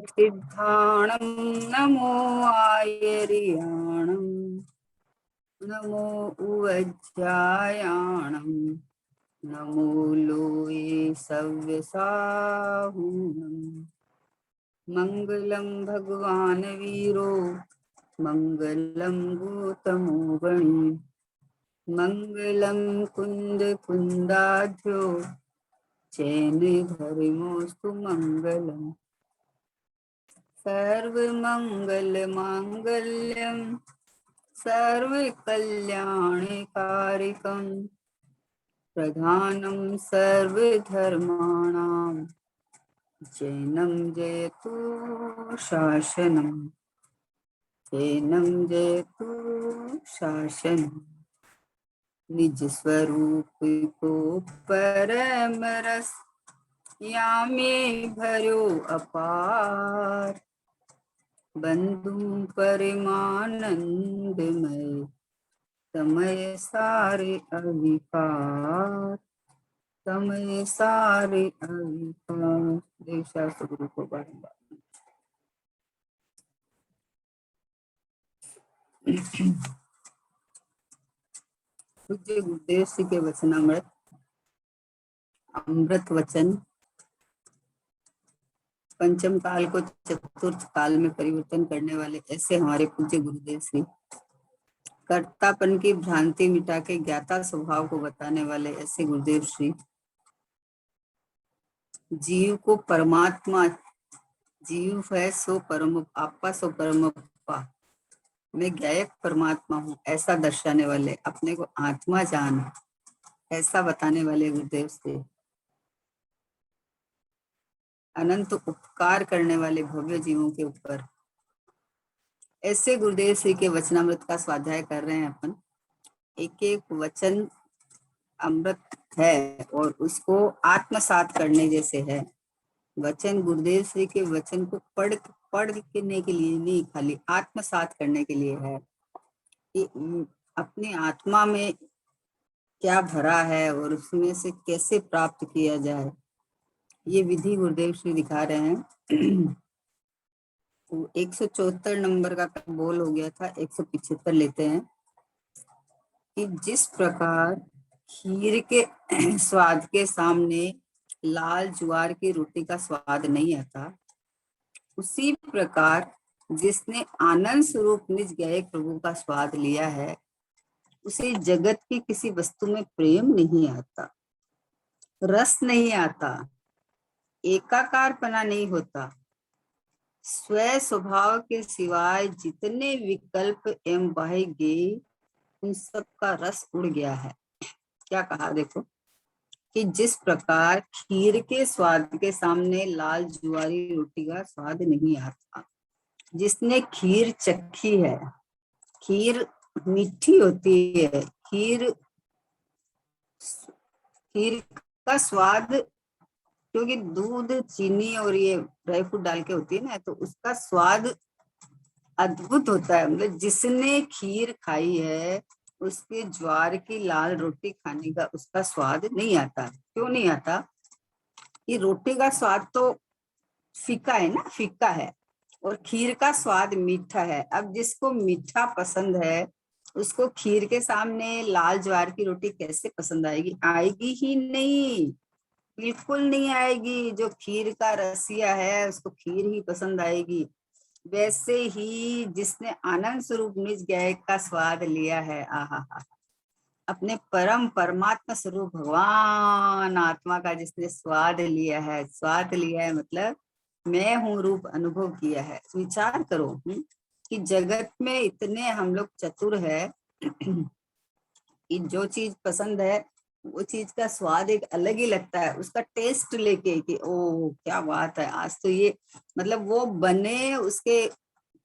सिद्धाणं नमो आयर्याणं नमो उवज्जायाणं नमो लोये सव्यसाहुनं मंगलं भगवान वीरो मंगलं गौतमो गणी मंगलं कुंद कुंदाढ्यो चैन धर्मोस्तु मंगलम् सर्वमंगल मांगल्यं सर्वकल्याणकारिकं प्रधानं सर्वधर्माणां जैनं जयतु शासनं जैनं जयतु शासनं निज स्वरूप को परम रस यामे भरो अपार बंधु परमानंदमय समय सारे अविकार समय सारे अविकार। देवशा गुरु को बारंबार पूज्य गुरुदेव श्री के वचनामृत अमृत वचन पंचम काल को चतुर्थ काल में परिवर्तन करने वाले ऐसे हमारे पूज्य गुरुदेव श्री कर्तापन की भ्रांति मिटा के ज्ञाता स्वभाव को बताने वाले ऐसे गुरुदेव श्री जीव को परमात्मा जीव है सो परम आपा सो परम आपा मैं ज्ञायक परमात्मा हूँ ऐसा दर्शाने वाले अपने को आत्मा जान ऐसा बताने वाले गुरुदेव श्री अनंत उपकार करने वाले भव्य जीवों के ऊपर ऐसे गुरुदेव श्री के वचनामृत का स्वाध्याय कर रहे हैं अपन। एक एक वचन अमृत है और उसको आत्मसात करने जैसे है। वचन गुरुदेव श्री के वचन को पढ़ने के लिए नहीं, खाली आत्मसात करने के लिए है कि अपनी आत्मा में क्या भरा है और उसमें से कैसे प्राप्त किया जाए। ये विधि गुरुदेव श्री दिखा रहे हैं। तो 174 नंबर का बोल हो गया था, 175 लेते हैं कि जिस प्रकार खीर के स्वाद के सामने लाल ज्वार की रोटी का स्वाद नहीं आता, उसी प्रकार जिसने आनंद स्वरूप निज गायक प्रभु का स्वाद लिया है उसे जगत की किसी वस्तु में प्रेम नहीं आता, रस नहीं आता, एकाकारपना नहीं होता। स्व स्वभाव के सिवाय जितने विकल्प एवं बाह्य गेय उन सब का रस उड़ गया है। क्या कहा देखो कि जिस प्रकार खीर के स्वाद के सामने लाल ज्वारी रोटी का स्वाद नहीं आता, जिसने खीर चखी है, खीर मीठी होती है, खीर का स्वाद क्योंकि दूध चीनी और ये ड्राई फ्रूट डाल के होती है ना, तो उसका स्वाद अद्भुत होता है। मतलब जिसने खीर खाई है उसके ज्वार की लाल रोटी खाने का उसका स्वाद नहीं आता। क्यों नहीं आता? ये रोटी का स्वाद तो फीका है ना, फीका है, और खीर का स्वाद मीठा है। अब जिसको मीठा पसंद है उसको खीर के सामने लाल ज्वार की रोटी कैसे पसंद आएगी? आएगी ही नहीं, बिल्कुल नहीं आएगी। जो खीर का रसिया है उसको खीर ही पसंद आएगी। वैसे ही जिसने आनंद स्वरूप निज गायक का स्वाद लिया है, आहा, अपने परम परमात्मा स्वरूप भगवान आत्मा का जिसने स्वाद लिया है, स्वाद लिया है मतलब मैं हूँ रूप अनुभव किया है। विचार करो कि जगत में इतने हम लोग चतुर है कि जो चीज पसंद है वो चीज का स्वाद एक अलग ही लगता है, उसका टेस्ट लेके कि ओ क्या बात है, आज तो ये मतलब वो बने, उसके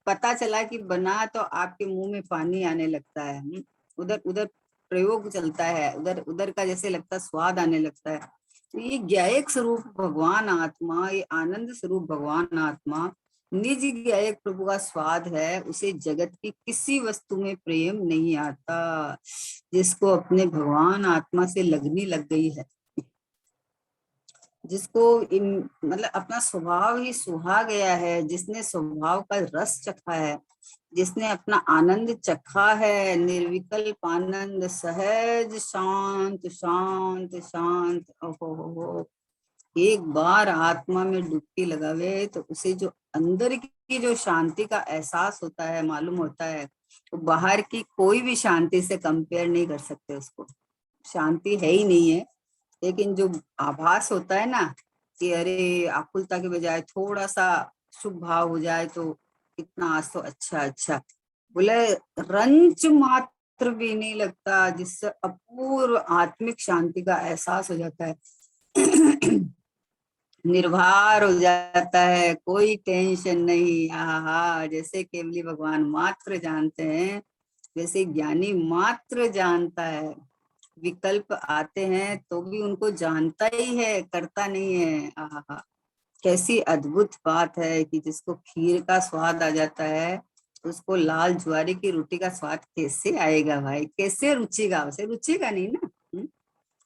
पता चला कि बना तो आपके मुंह में पानी आने लगता है। उधर उधर प्रयोग चलता है, उधर उधर का जैसे लगता है स्वाद आने लगता है। तो ये ज्ञायक स्वरूप भगवान आत्मा, ये आनंद स्वरूप भगवान आत्मा निज ज्ञायक प्रभु का स्वाद है, उसे जगत की किसी वस्तु में प्रेम नहीं आता। जिसको अपने भगवान आत्मा से लगनी लग गई है, जिसको मतलब अपना स्वभाव ही सुहा गया है, जिसने स्वभाव का रस चखा है, जिसने अपना आनंद चखा है, निर्विकल्प आनंद, सहज शांत शांत शांत। ओहो, एक बार आत्मा में डुबकी लगावे तो उसे जो अंदर की जो शांति का एहसास होता है, मालूम होता है, तो बाहर की कोई भी शांति से कंपेयर नहीं कर सकते उसको। शांति है ही नहीं है, लेकिन जो आभास होता है ना कि अरे आकुलता के बजाय थोड़ा सा शुभ भाव हो जाए तो कितना आज तो अच्छा अच्छा, बोले रंच मात्र भी नहीं लगता, जिससे अपूर्व आत्मिक शांति का एहसास हो जाता है। निर्भर हो जाता है, कोई टेंशन नहीं। आहा, जैसे केवली भगवान मात्र जानते हैं, वैसे ज्ञानी मात्र जानता है। विकल्प आते हैं तो भी उनको जानता ही है, करता नहीं है। आहा, कैसी अद्भुत बात है कि जिसको खीर का स्वाद आ जाता है, उसको लाल ज्वारी की रोटी का स्वाद कैसे आएगा भाई, कैसे रुचेगा? उसे रुचेगा नहीं ना।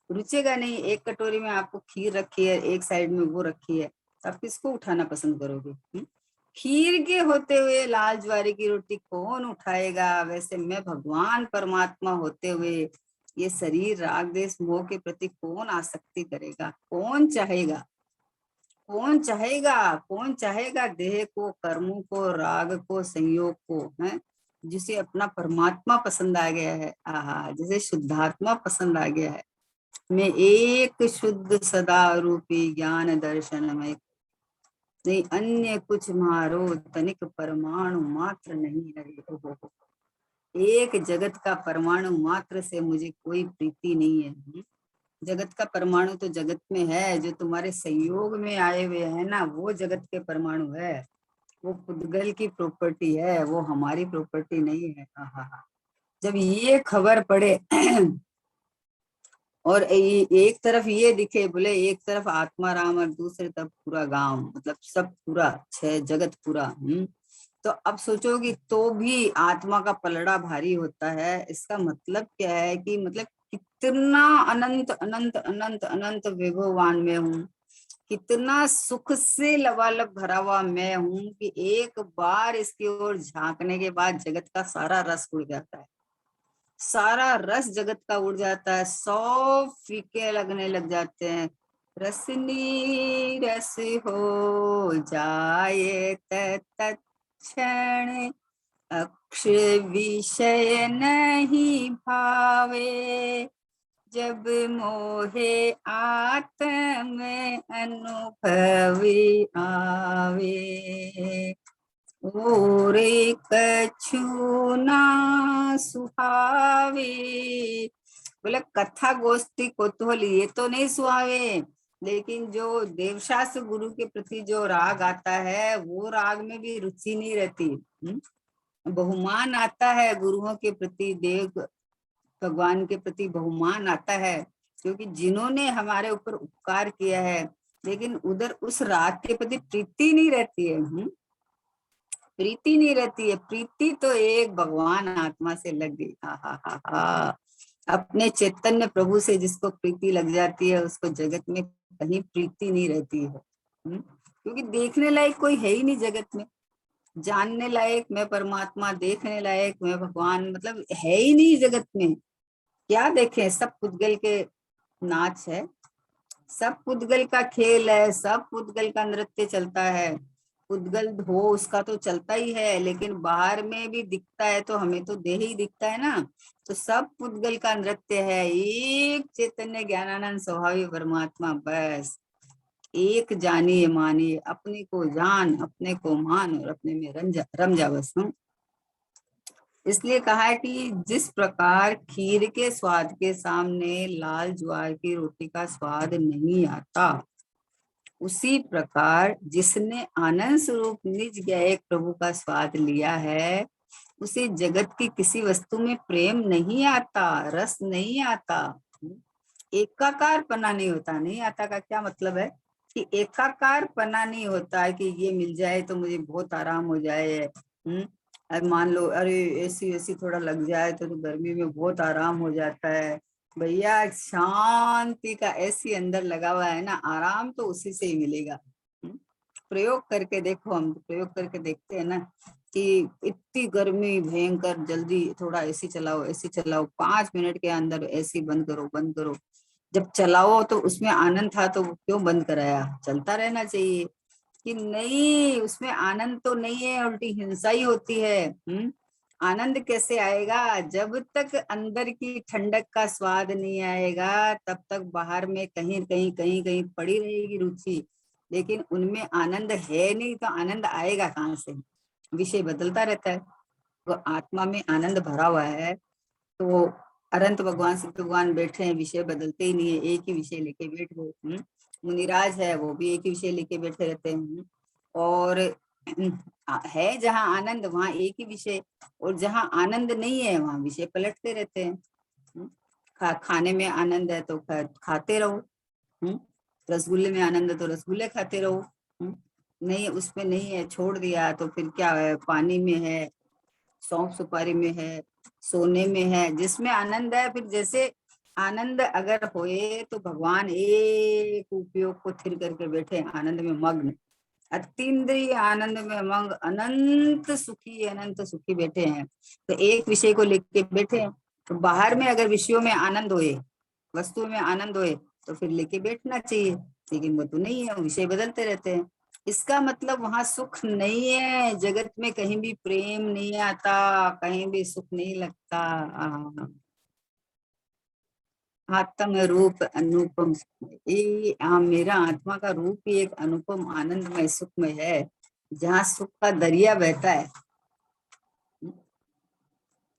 रुचेगा नहीं। एक कटोरी में आपको खीर रखी है, एक साइड में वो रखी है, तो आप किसको उठाना पसंद करोगे? खीर के होते हुए लाल ज्वारी की रोटी कौन उठाएगा? वैसे मैं भगवान परमात्मा होते हुए ये शरीर राग देश मोह के प्रति कौन आसक्ति करेगा? कौन चाहेगा? कौन चाहेगा? कौन चाहेगा देह को, कर्मों को, राग को, संयोग को? है जिसे अपना परमात्मा पसंद आ गया है, आहा, जिसे शुद्धात्मा पसंद आ गया है, मैं एक शुद्ध सदा रूपी ज्ञान दर्शन में, नहीं अन्य कुछ मारो तनिक परमाणु मात्र नहीं रहे। ओहो, एक जगत का परमाणु मात्र से मुझे कोई प्रीति नहीं है। जगत का परमाणु तो जगत में है, जो तुम्हारे संयोग में आए हुए है ना, वो जगत के परमाणु है। वो पुद्गल की प्रॉपर्टी है, वो हमारी प्रॉपर्टी नहीं है। आहा, जब ये खबर पड़े और एक तरफ ये दिखे, बोले एक तरफ आत्मा राम और दूसरी तरफ पूरा गांव, मतलब सब पूरा छह जगत पूरा। तो अब सोचोगी तो भी आत्मा का पलड़ा भारी होता है। इसका मतलब क्या है कि मतलब कितना अनंत अनंत अनंत अनंत विभवान में हूँ, कितना सुख से लबालब भरा हुआ मैं हूँ कि एक बार इसकी ओर झांकने के बाद जगत का सारा रस उड़ जाता है, सारा रस जगत का उड़ जाता है, सौ फीके लगने लग जाते हैं। रसनी रस हो जाए तत्क्षण, अक्षर विषय नहीं भावे, जब मोहे आत्म अनुभवी आवे, ओरे कछु ना सुहावे। बोले कथा गोष्ठी कौतूहल ये तो नहीं सुहावे, लेकिन जो देवशास्त्र गुरु के प्रति जो राग आता है, वो राग में भी रुचि नहीं रहती। बहुमान आता है गुरुओं के प्रति, देव भगवान के प्रति बहुमान आता है, क्योंकि जिन्होंने हमारे ऊपर उपकार किया है, लेकिन उधर उस राग के प्रति प्रीति नहीं रहती है। प्रीति नहीं रहती है। प्रीति तो एक भगवान आत्मा से लग गई। हा हा हा हा, अपने चैतन्य प्रभु से जिसको प्रीति लग जाती है, उसको जगत में कहीं प्रीति नहीं रहती है। क्योंकि देखने लायक कोई है ही नहीं जगत में, जानने लायक मैं परमात्मा, देखने लायक मैं भगवान, मतलब है ही नहीं जगत में। क्या देखें? सब पुद्गल के नाच है, सब पुद्गल का खेल है, सब पुद्गल का नृत्य चलता है। पुद्गल हो उसका तो चलता ही है, लेकिन बाहर में भी दिखता है तो हमें तो देह ही दिखता है ना। तो सब पुद्गल का नृत्य है, एक चैतन्य ज्ञानानंद स्वभावी परमात्मा, बस एक जानिए मानिए, अपने को जान, अपने को मान और अपने में रम जा बस। इसलिए कहा है कि जिस प्रकार खीर के स्वाद के सामने लाल ज्वार की रोटी का स्वाद नहीं आता, उसी प्रकार जिसने आनंद स्वरूप निज ज्ञेय प्रभु का स्वाद लिया है, उसे जगत की किसी वस्तु में प्रेम नहीं आता, रस नहीं आता, एकाकार पना नहीं होता। नहीं आता का क्या मतलब है कि एकाकार पना नहीं होता है कि ये मिल जाए तो मुझे बहुत आराम हो जाए। अब मान लो अरे एसी थोड़ा लग जाए तो गर्मी में बहुत आराम हो जाता है। भैया शांति का ऐसी अंदर लगा हुआ है ना, आराम तो उसी से ही मिलेगा। प्रयोग करके देखो, हम प्रयोग करके देखते हैं ना कि इतनी गर्मी भयंकर, जल्दी थोड़ा एसी चलाओ, एसी चलाओ, 5 मिनट के अंदर एसी बंद करो, बंद करो। जब चलाओ तो उसमें आनंद था तो क्यों बंद कराया, चलता रहना चाहिए। कि नहीं, उसमें आनंद तो नहीं है, उल्टी हिंसा ही होती है। आनंद कैसे आएगा, जब तक अंदर की ठंडक का स्वाद नहीं आएगा तब तक बाहर में कहीं कहीं कहीं कहीं पड़ी रहेगी रुचि, लेकिन उनमें आनंद है नहीं, तो आनंद आएगा कहाँ से। विषय बदलता रहता है, वो आत्मा में आनंद भरा हुआ है। तो अनंत भगवान शिव भगवान बैठे हैं, विषय बदलते ही नहीं है, एक ही विषय लेके बैठ गए। मुनिराज है, वो भी एक ही विषय लेके बैठे रहते हैं। और है जहाँ आनंद वहां एक ही विषय, और जहाँ आनंद नहीं है वहां विषय पलटते रहते हैं। खाने में आनंद है तो खाते रहो। रसगुल्ले में आनंद है तो रसगुल्ले खाते रहो। नहीं, उसमें नहीं है, छोड़ दिया तो फिर क्या है, पानी में है, सौंफ सुपारी में है, सोने में है, जिसमें आनंद है। फिर जैसे आनंद अगर होए तो भगवान एक उपयोग को थिर करके बैठे आनंद में मग्न, अतीन्द्रिय आनंद में मग्न, अनंत सुखी बैठे हैं। तो एक विषय को लेके बैठे हैं, तो बाहर में अगर विषयों में आनंद होए, वस्तु में आनंद होए, तो फिर लेके बैठना चाहिए। लेकिन वो तो नहीं है, विषय बदलते रहते हैं। इसका मतलब वहां सुख नहीं है, जगत में कहीं भी प्रेम नहीं आता, कहीं भी सुख नहीं लगता। आत्म रूप अनुपम, ये मेरा आत्मा का रूप ही एक अनुपम आनंदमय सुखमय है, जहाँ सुख का दरिया बहता है।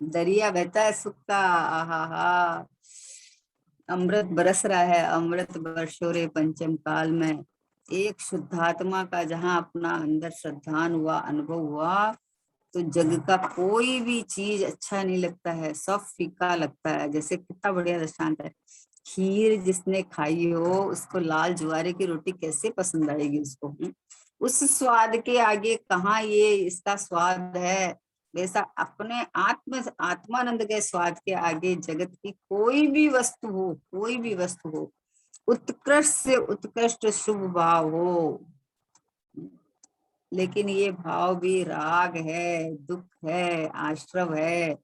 दरिया बहता है सुख का, आहा हा, अमृत बरस रहा है, अमृत बरसो रे पंचम काल में। एक शुद्धात्मा का जहाँ अपना अंदर श्रद्धान हुआ, अनुभव हुआ, तो जग का कोई भी चीज अच्छा नहीं लगता है, सब फीका लगता है। जैसे कितना बढ़िया दृष्टांत है, खीर जिसने खाई हो उसको लाल ज्वारे की रोटी कैसे पसंद आएगी उसको। उस स्वाद के आगे कहाँ ये इसका स्वाद है। वैसा अपने आत्मानंद के स्वाद के आगे जगत की कोई भी वस्तु हो, कोई भी वस्तु हो, उत्कृष्ट से उत्कृष्ट शुभ भाव हो, लेकिन ये भाव भी राग है, दुख है, आश्रव है,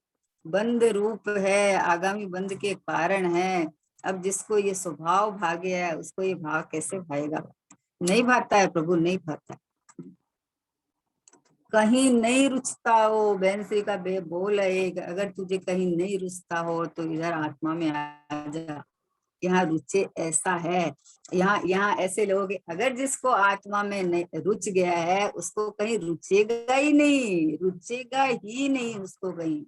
बंद रूप है, आगामी बंद के कारण है। अब जिसको ये स्वभाव भा गया है उसको ये भाव कैसे भाएगा, नहीं भाता है प्रभु, नहीं भाता। कहीं नहीं रुचता हो, बहन श्री का बे बोल है एक, अगर तुझे कहीं नहीं रुचता हो तो इधर आत्मा में आ जा, यहाँ रुचे ऐसा है। यहाँ यहाँ ऐसे लोग, अगर जिसको आत्मा में नहीं रुच गया है उसको कहीं रुचेगा ही नहीं, रुचेगा ही नहीं, उसको कहीं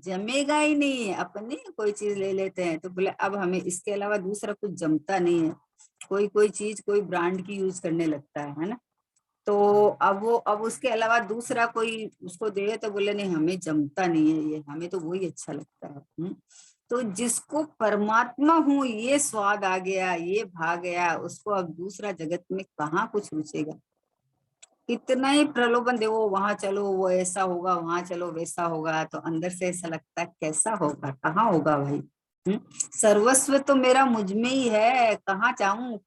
जमेगा ही नहीं। अपने कोई चीज ले लेते हैं तो बोले अब हमें इसके अलावा दूसरा कुछ जमता नहीं है, कोई कोई चीज कोई ब्रांड की यूज करने लगता है ना। तो अब उसके अलावा दूसरा कोई उसको दे तो बोले नहीं हमें जमता नहीं है ये, हमें तो वही अच्छा लगता है। तो जिसको परमात्मा हूँ ये स्वाद आ गया, ये भाग गया, उसको अब दूसरा जगत में कहाँ कुछ रुचेगा। कितना ही प्रलोभन दे, वो वहां चलो वो ऐसा होगा, वहां चलो वैसा होगा, तो अंदर से ऐसा लगता है कैसा होगा, कहाँ होगा भाई। सर्वस्व तो मेरा मुझ में ही है, कहाँ जाऊं,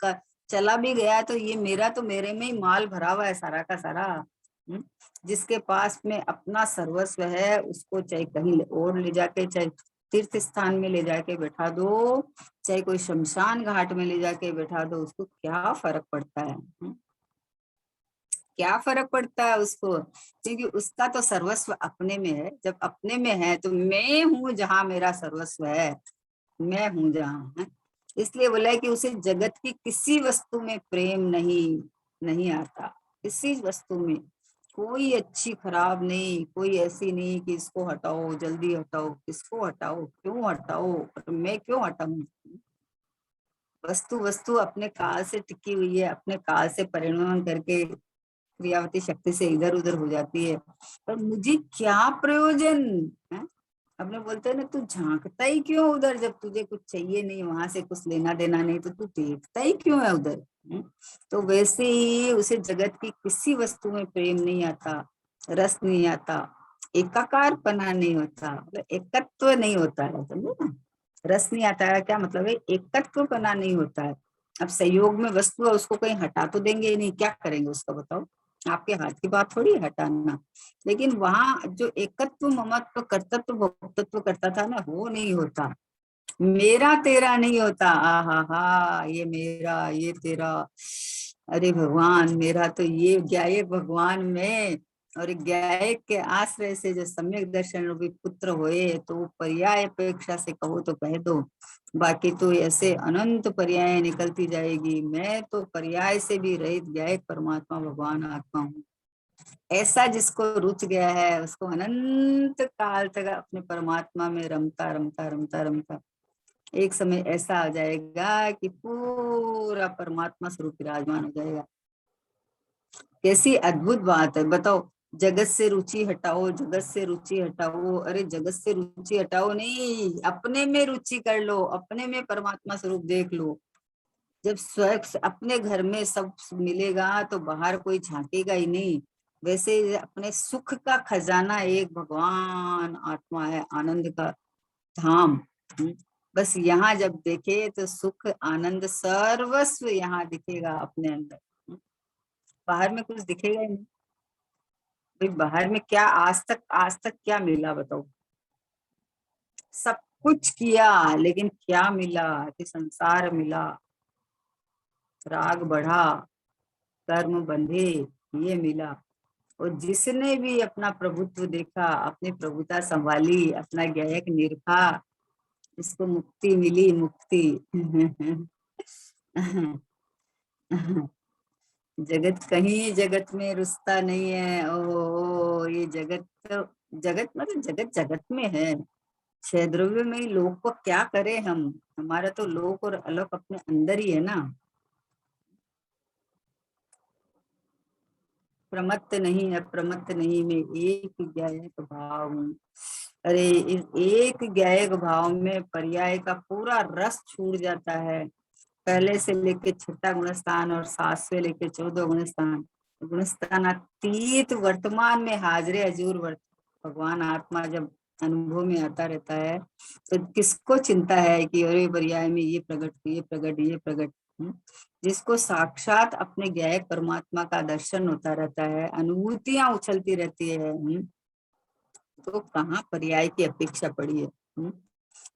चला भी गया तो ये मेरा तो मेरे में ही माल भरा हुआ है सारा का सारा। जिसके पास में अपना सर्वस्व है उसको चाहे कहीं और ले जाके, चाहे तीर्थ स्थान में ले जाके बैठा दो, चाहे कोई शमशान घाट में ले जाके बैठा दो, उसको क्या फर्क पड़ता है। क्या फर्क पड़ता है उसको, क्योंकि उसका तो सर्वस्व अपने में है। जब अपने में है तो मैं हूं जहां मेरा सर्वस्व है, मैं हूं जहां है। इसलिए बोला है कि उसे जगत की किसी वस्तु में प्रेम नहीं, नहीं आता। किसी वस्तु में कोई अच्छी खराब नहीं, कोई ऐसी नहीं कि इसको हटाओ जल्दी हटाओ, किसको हटाओ, क्यों हटाओ, और मैं क्यों हटाऊं। वस्तु वस्तु अपने काल से टिकी हुई है, अपने काल से परिणमन करके क्रियावती शक्ति से इधर उधर हो जाती है। पर मुझे क्या प्रयोजन है। अपने बोलते हैं ना, तू झांकता ही क्यों उधर, जब तुझे कुछ चाहिए नहीं, वहां से कुछ लेना देना नहीं, तो तू देखता ही क्यों है उधर। तो वैसे ही उसे जगत की किसी वस्तु में प्रेम नहीं आता, रस नहीं आता, एकाकारपना नहीं होता, मतलब एकत्व नहीं होता है, समझे ना। रस नहीं आता है क्या मतलब है, एकत्व बना नहीं होता है। अब संयोग में वस्तु है, उसको कहीं हटा तो देंगे ही नहीं, क्या करेंगे उसका बताओ, आपके हाथ की बात थोड़ी है हटाना। लेकिन वहां जो एकत्व ममत्व कर्तृत्व भोक्तृत्व करता था ना, वो नहीं होता। मेरा तेरा नहीं होता, आ हा, ये मेरा ये तेरा, अरे भगवान मेरा तो ये ज्ञायक भगवान में। और ज्ञायक के आश्रय से जो सम्यक दर्शन रूपी पुत्र होए, तो वो पर्याय अपेक्षा से कहो तो कह दो, बाकी तो ऐसे अनंत पर्याय निकलती जाएगी। मैं तो पर्याय से भी रहित ज्ञायक परमात्मा भगवान आत्मा हूँ। ऐसा जिसको रुच गया है, उसको अनंत काल तक अपने परमात्मा में रमता रमता रमता रमता एक समय ऐसा आ जाएगा कि पूरा परमात्मा स्वरूप विराजमान हो जाएगा। कैसी अद्भुत बात है बताओ। जगत से रुचि हटाओ, जगत से रुचि हटाओ, अरे जगत से रुचि हटाओ नहीं, अपने में रुचि कर लो, अपने में परमात्मा स्वरूप देख लो। जब स्वयं अपने घर में सब मिलेगा तो बाहर कोई झांकेगा ही नहीं। वैसे अपने सुख का खजाना एक भगवान आत्मा है, आनंद का धाम। बस यहाँ जब देखे तो सुख आनंद सर्वस्व यहाँ दिखेगा अपने अंदर। बाहर में कुछ दिखेगा ही नहीं। भाई बाहर में क्या आज तक क्या मिला बताओ। सब कुछ किया लेकिन क्या मिला, कि संसार मिला, राग बढ़ा, कर्म बंधे, ये मिला। और जिसने भी अपना प्रभुत्व देखा, अपनी प्रभुता संभाली, अपना ज्ञायक निरखा, इसको मुक्ति मिली, मुक्ति। जगत कहीं जगत में रुसता नहीं है। ओ ये जगत तो, जगत मतलब जगत जगत में है। छह द्रव्य में ही लोक को क्या करे हम, हमारा तो लोक और अलौक अपने अंदर ही है ना। प्रमत्त नहीं है, प्रमत्त नहीं, में एक ज्ञायक भाव हूँ। अरे इस एक ज्ञायक भाव में पर्याय का पूरा रस छूट जाता है। पहले से लेके छठा गुणस्थान और 7 से लेके 14 गुणस्थान, गुणस्थानातीत वर्तमान में हाजरे हजूर भगवान आत्मा जब अनुभव में आता रहता है, तो किसको चिंता है कि अरे पर्याय में ये प्रकट ये प्रकट ये प्रकट। जिसको साक्षात अपने ज्ञायक परमात्मा का दर्शन होता रहता है, अनुभूतियां उछलती रहती है, तो कहाँ पर्याय की अपेक्षा पड़ी है।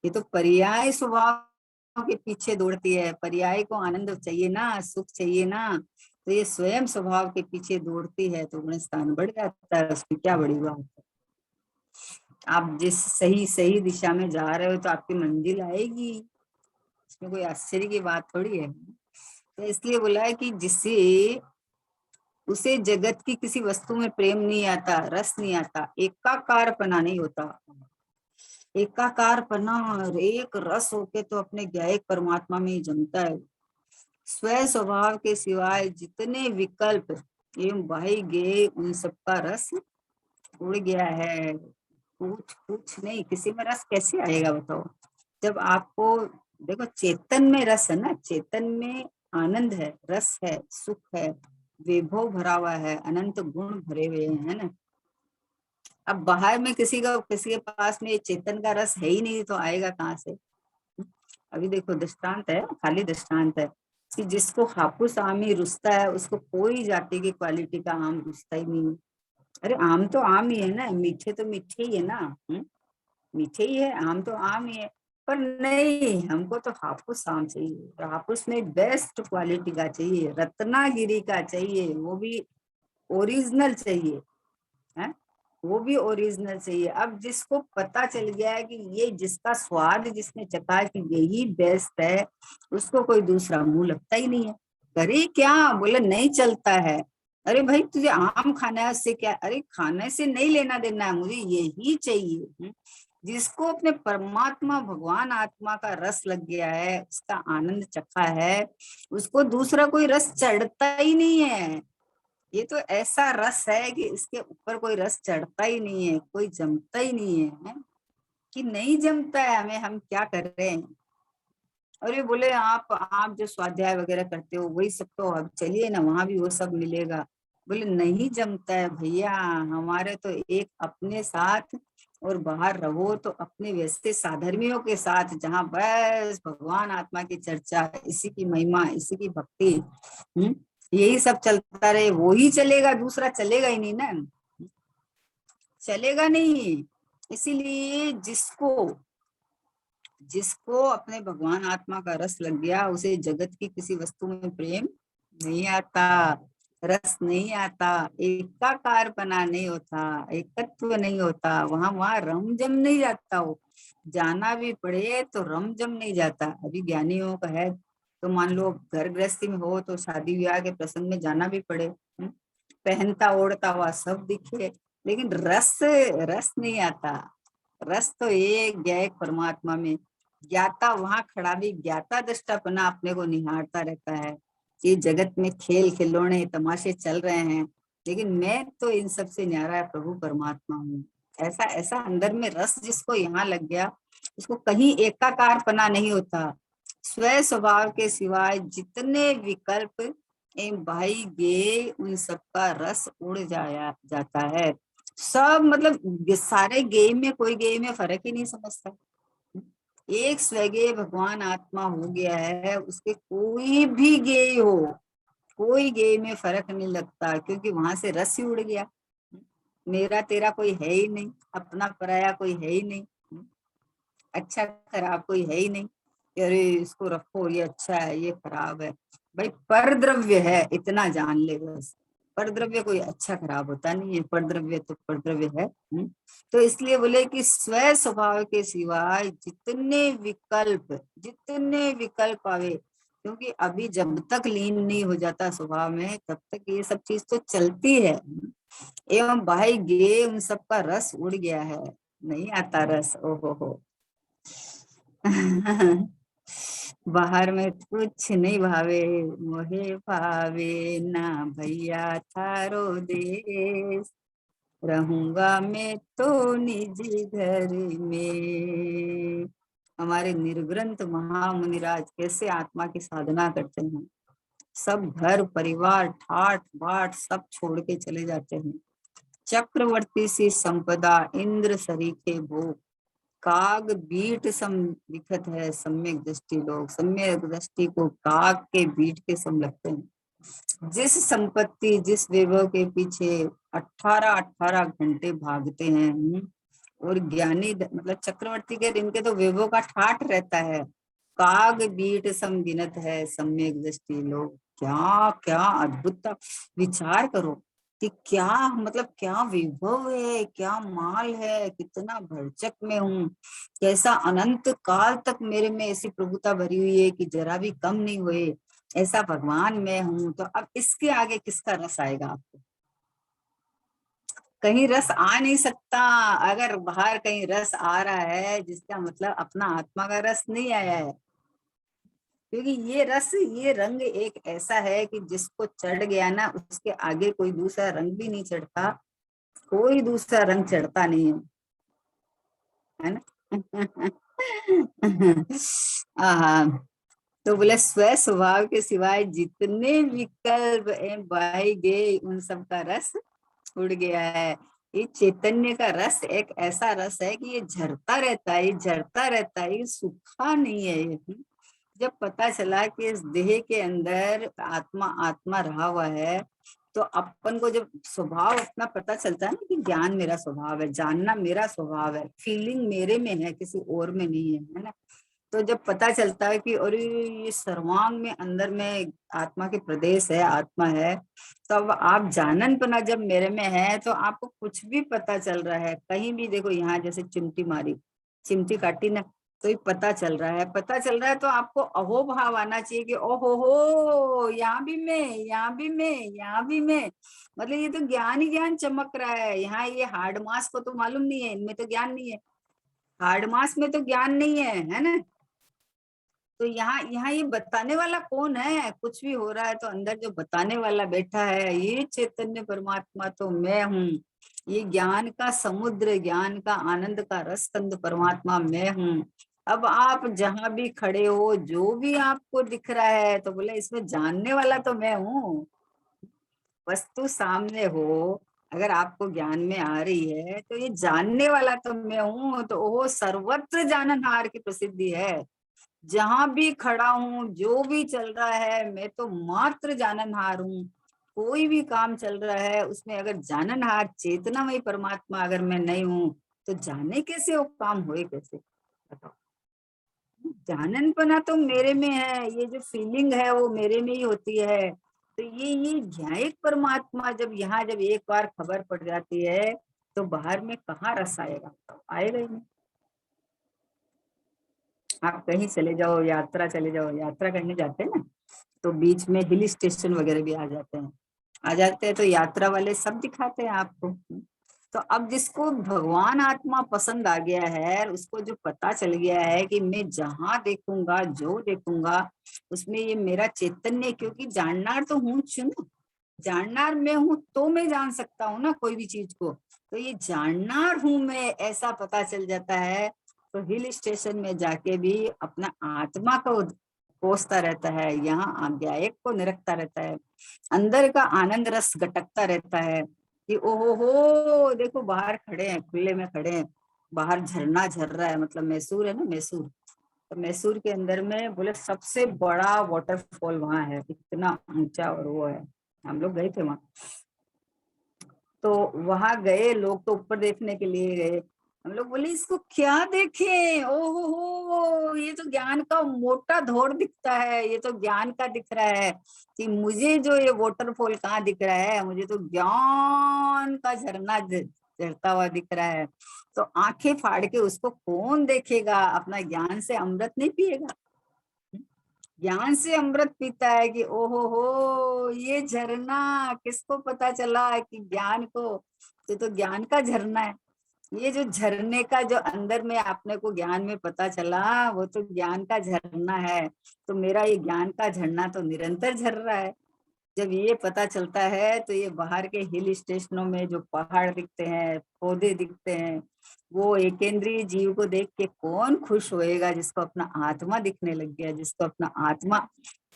ये तो पर्याय स्वभाव के पीछे दौड़ती है। पर्याय को आनंद चाहिए ना, सुख चाहिए ना, तो ये स्वयं स्वभाव के पीछे दौड़ती है, तो गुण स्थान बढ़ जाता है। उसकी क्या बड़ी बात है। आप जिस सही सही दिशा में जा रहे हो तो आपकी मंजिल आएगी, इसमें कोई आश्चर्य की बात थोड़ी है। तो इसलिए बोला है कि जिससे उसे जगत की किसी वस्तु में प्रेम नहीं आता, रस नहीं आता, एकाकारपना नहीं होता। एकाकारपना और एक रस होके तो अपने ज्ञायक परमात्मा में ही जमता है। स्व स्वभाव के सिवाय जितने विकल्प एवं बाही गे, उन सबका रस उड़ गया है। कुछ कुछ नहीं, किसी में रस कैसे आएगा बताओ। जब आपको देखो, चेतन में रस है ना, चेतन में आनंद है, रस है, सुख है, वैभव भरा हुआ है, अनंत गुण भरे हुए हैं, है ना। अब बाहर में किसी के पास में चेतन का रस है ही नहीं, तो आएगा कहाँ से। अभी देखो दृष्टांत है, खाली दृष्टांत है कि जिसको हापुस आम ही रुसता है, उसको कोई जाति की क्वालिटी का आम रुसता ही नहीं है। अरे आम तो आम ही है ना, मीठे तो मीठे ही है ना, मीठे ही है, आम तो आम ही है। पर नहीं, हमको तो हापुस आम चाहिए, तो हापुस में बेस्ट क्वालिटी का चाहिए, रत्नागिरी का चाहिए, वो भी ओरिजिनल चाहिए, है वो भी ओरिजिनल चाहिए। अब जिसको पता चल गया है कि ये जिसका स्वाद जिसने चखा कि यही बेस्ट है, उसको कोई दूसरा मुंह लगता ही नहीं है। करे क्या, बोले नहीं चलता है। अरे भाई तुझे आम खाना है, उससे क्या, अरे खाने से नहीं लेना देना है, मुझे यही चाहिए। जिसको अपने परमात्मा भगवान आत्मा का रस लग गया है, उसका आनंद चखा है, उसको दूसरा कोई रस चढ़ता ही नहीं है। ये तो ऐसा रस है कि इसके ऊपर कोई रस चढ़ता ही नहीं है, कोई जमता ही नहीं है, कि नहीं जमता है हमें, हम क्या कर रहे हैं। और ये बोले आप जो स्वाध्याय वगैरह करते हो वही सब, तो अब चलिए ना वहां भी वो सब मिलेगा। बोले नहीं जमता है भैया, हमारे तो एक अपने साथ और बाहर रहो तो अपने वैसे साधर्मियों के साथ, जहाँ बस भगवान आत्मा की चर्चा, इसी की महिमा, इसी की भक्ति, यही सब चलता रहे, वो ही चलेगा, दूसरा चलेगा ही नहीं ना, चलेगा नहीं। इसीलिए जिसको जिसको अपने भगवान आत्मा का रस लग गया, उसे जगत की किसी वस्तु में प्रेम नहीं आता, रस नहीं आता, एकाकारपना नहीं होता, एकत्व नहीं होता, वहां वहां रम जम नहीं जाता। वो जाना भी पड़े तो रम जम नहीं जाता। अभी ज्ञानियों का है तो मान लो घर गृहस्थी में हो तो शादी ब्याह के प्रसंग में जाना भी पड़े, पहनता ओढ़ता हुआ सब दिखे, लेकिन रस रस नहीं आता। रस तो एक ज्ञायक परमात्मा में, ज्ञाता वहां खड़ा भी ज्ञाता दृष्टापना अपने को निहारता रहता है कि जगत में खेल खिलौने तमाशे चल रहे हैं, लेकिन मैं तो इन सब से न्यारा प्रभु परमात्मा हूँ। ऐसा ऐसा अंदर में रस जिसको यहाँ लग गया, उसको कहीं एकाकारपना नहीं होता। स्व स्वभाव के सिवाय जितने विकल्प एवं भाई गे, उन सबका रस उड़ जाता है। सब मतलब सारे गेय में कोई गेय में फर्क ही नहीं समझता। एक स्वगेय भगवान आत्मा हो गया है, उसके कोई भी गेय हो, कोई गेय में फर्क नहीं लगता, क्योंकि वहां से रस ही उड़ गया। मेरा तेरा कोई है ही नहीं, अपना पराया कोई है ही नहीं, अच्छा खराब कोई है ही नहीं, अरे इसको रखो ये अच्छा है ये खराब है। भाई पर द्रव्य है, इतना जान ले बस। पर द्रव्य कोई अच्छा खराब होता नहीं है, पर द्रव्य तो पर द्रव्य है। तो इसलिए बोले कि स्व स्वभाव के सिवाय जितने विकल्प आवे, क्योंकि अभी जब तक लीन नहीं हो जाता स्वभाव में, तब तक ये सब चीज तो चलती है। एवं भाई गे, उन सबका रस उड़ गया है, नहीं आता रस। ओहो हो। बाहर में कुछ नहीं भावे, मोहे भावे ना भैया थारो देश, रहूंगा मैं तो निजी घर में। हमारे निर्ग्रंथ महामुनिराज कैसे आत्मा की साधना करते हैं, सब घर परिवार ठाट बाट सब छोड़ के चले जाते हैं। चक्रवर्ती सी संपदा इंद्र सरीखे भोग, काग बीट सम लिखत है सम्यक दृष्टि लोग, सम्यक दृष्टि को काग के बीट के सम लगते हैं। जिस संपत्ति जिस वैभव के पीछे 18-18 घंटे भागते हैं, और ज्ञानी मतलब चक्रवर्ती के इनके तो वैभव का ठाठ रहता है, काग बीट सम गिनत है सम्यक दृष्टि लोग। क्या क्या अद्भुत विचार करो कि क्या मतलब क्या विभव है, क्या माल है, कितना भरचक में हूँ, कैसा अनंत काल तक मेरे में ऐसी प्रभुता भरी हुई है कि जरा भी कम नहीं हुए, ऐसा भगवान मैं हूँ। तो अब इसके आगे किसका रस आएगा आपको? कहीं रस आ नहीं सकता। अगर बाहर कहीं रस आ रहा है, जिसका मतलब अपना आत्मा का रस नहीं आया है, क्योंकि ये रस ये रंग एक ऐसा है कि जिसको चढ़ गया ना, उसके आगे कोई दूसरा रंग भी नहीं चढ़ता, कोई दूसरा रंग चढ़ता नहीं है ना। आहा, तो बोले स्व स्वभाव के सिवाय जितने विकल्प बाई गए, उन सब का रस उड़ गया है। ये चैतन्य का रस एक ऐसा रस है कि ये झरता रहता है, ये झरता रहता है, ये सूखा नहीं है ये। जब पता चला कि इस देह के अंदर आत्मा आत्मा रहा हुआ है, तो अपन को जब स्वभाव अपना पता चलता है ना कि ज्ञान मेरा स्वभाव है, जानना मेरा स्वभाव है, फीलिंग मेरे में है, किसी और में नहीं है ना। तो जब पता चलता है कि अरे ये सर्वांग में अंदर में आत्मा के प्रदेश है, आत्मा है, तो अब आप जाननपना जब मेरे में है, तो आपको कुछ भी पता चल रहा है। कहीं भी देखो, यहाँ जैसे चिमटी मारी, चिमटी काटी ना, तो ये पता चल रहा है, पता चल रहा है, तो आपको अहो भाव आना चाहिए कि ओहो हो, यहाँ भी मैं, यहाँ भी मैं, यहाँ भी मैं। मतलब ये तो ज्ञान ही ज्ञान चमक रहा है यहाँ। ये हार्ड मास को तो मालूम नहीं है, इनमें तो ज्ञान नहीं है, हार्ड मास में तो ज्ञान नहीं है ना। तो यहाँ यहाँ ये बताने वाला कौन है? कुछ भी हो रहा है तो अंदर जो बताने वाला बैठा है, ये चैतन्य परमात्मा तो मैं हूँ। ये ज्ञान का समुद्र, ज्ञान का आनंद का रस कंद परमात्मा मैं हूँ। अब आप जहां भी खड़े हो, जो भी आपको दिख रहा है, तो बोले इसमें जानने वाला तो मैं हूँ। वस्तु सामने हो, अगर आपको ज्ञान में आ रही है तो ये जानने वाला तो मैं हूँ, तो वो सर्वत्र जाननहार की प्रसिद्धि है। जहां भी खड़ा हूँ, जो भी चल रहा है, मैं तो मात्र जाननहार हूँ। कोई भी काम चल रहा है उसमें अगर जाननहार चेतनामय परमात्मा अगर मैं नहीं हूँ, तो जाने कैसे वो काम होए कैसे, बताओ। जाननपना तो मेरे में है, ये जो फीलिंग है वो मेरे में ही होती है। तो ये न्यायिक परमात्मा जब यहाँ जब एक बार खबर पड़ जाती है, तो बाहर में कहाँ रस आएगा, आएगा ही नहीं। आप कहीं चले जाओ, यात्रा चले जाओ, यात्रा करने जाते हैं ना, तो बीच में हिल स्टेशन वगैरह भी आ जाते हैं, तो यात्रा वाले सब दिखाते हैं आपको। तो अब जिसको भगवान आत्मा पसंद आ गया है, उसको जो पता चल गया है कि मैं जहां देखूंगा, जो देखूंगा, उसमें ये मेरा चैतन्य, क्योंकि जाननार तो हूँ, सुनो, जाननार मैं हूँ तो मैं जान सकता हूँ ना कोई भी चीज को। तो ये जाननार हूँ मैं, ऐसा पता चल जाता है। तो हिल स्टेशन में जाके भी अपना आत्मा को कोसता रहता है, यहाँ आज्ञायक को निरखता रहता है, अंदर का आनंद रस गटकता रहता है कि ओहो हो, देखो बाहर खड़े हैं, खुले में खड़े हैं, बाहर झरना झर रहा है, मतलब मैसूर है ना, मैसूर। तो मैसूर के अंदर में बोले सबसे बड़ा वाटरफॉल वहां है, इतना ऊंचा, और वो है, हम लोग गए थे वहां। तो वहां गए लोग, तो ऊपर देखने के लिए गए। हम लोग बोले इसको क्या देखें, ओहो हो, ये तो ज्ञान का मोटा धोड़ दिखता है, ये तो ज्ञान का दिख रहा है। कि मुझे जो ये वाटरफॉल कहाँ दिख रहा है, मुझे तो ज्ञान का झरना झरता हुआ दिख रहा है। तो आंखें फाड़ के उसको कौन देखेगा, अपना ज्ञान से अमृत नहीं पिएगा। ज्ञान से अमृत पीता है कि ओहो हो, ये झरना, किसको पता चला कि ज्ञान को, तो ज्ञान का झरना है। ये जो झरने का जो अंदर में आपने को ज्ञान में पता चला, वो तो ज्ञान का झरना है। तो मेरा ये ज्ञान का झरना तो निरंतर झर रहा है। जब ये पता चलता है, तो ये बाहर के हिल स्टेशनों में जो पहाड़ दिखते हैं, पौधे दिखते हैं, वो एकेंद्रीय जीव को देख के कौन खुश होएगा, जिसको अपना आत्मा दिखने लग गया, जिसको अपना आत्मा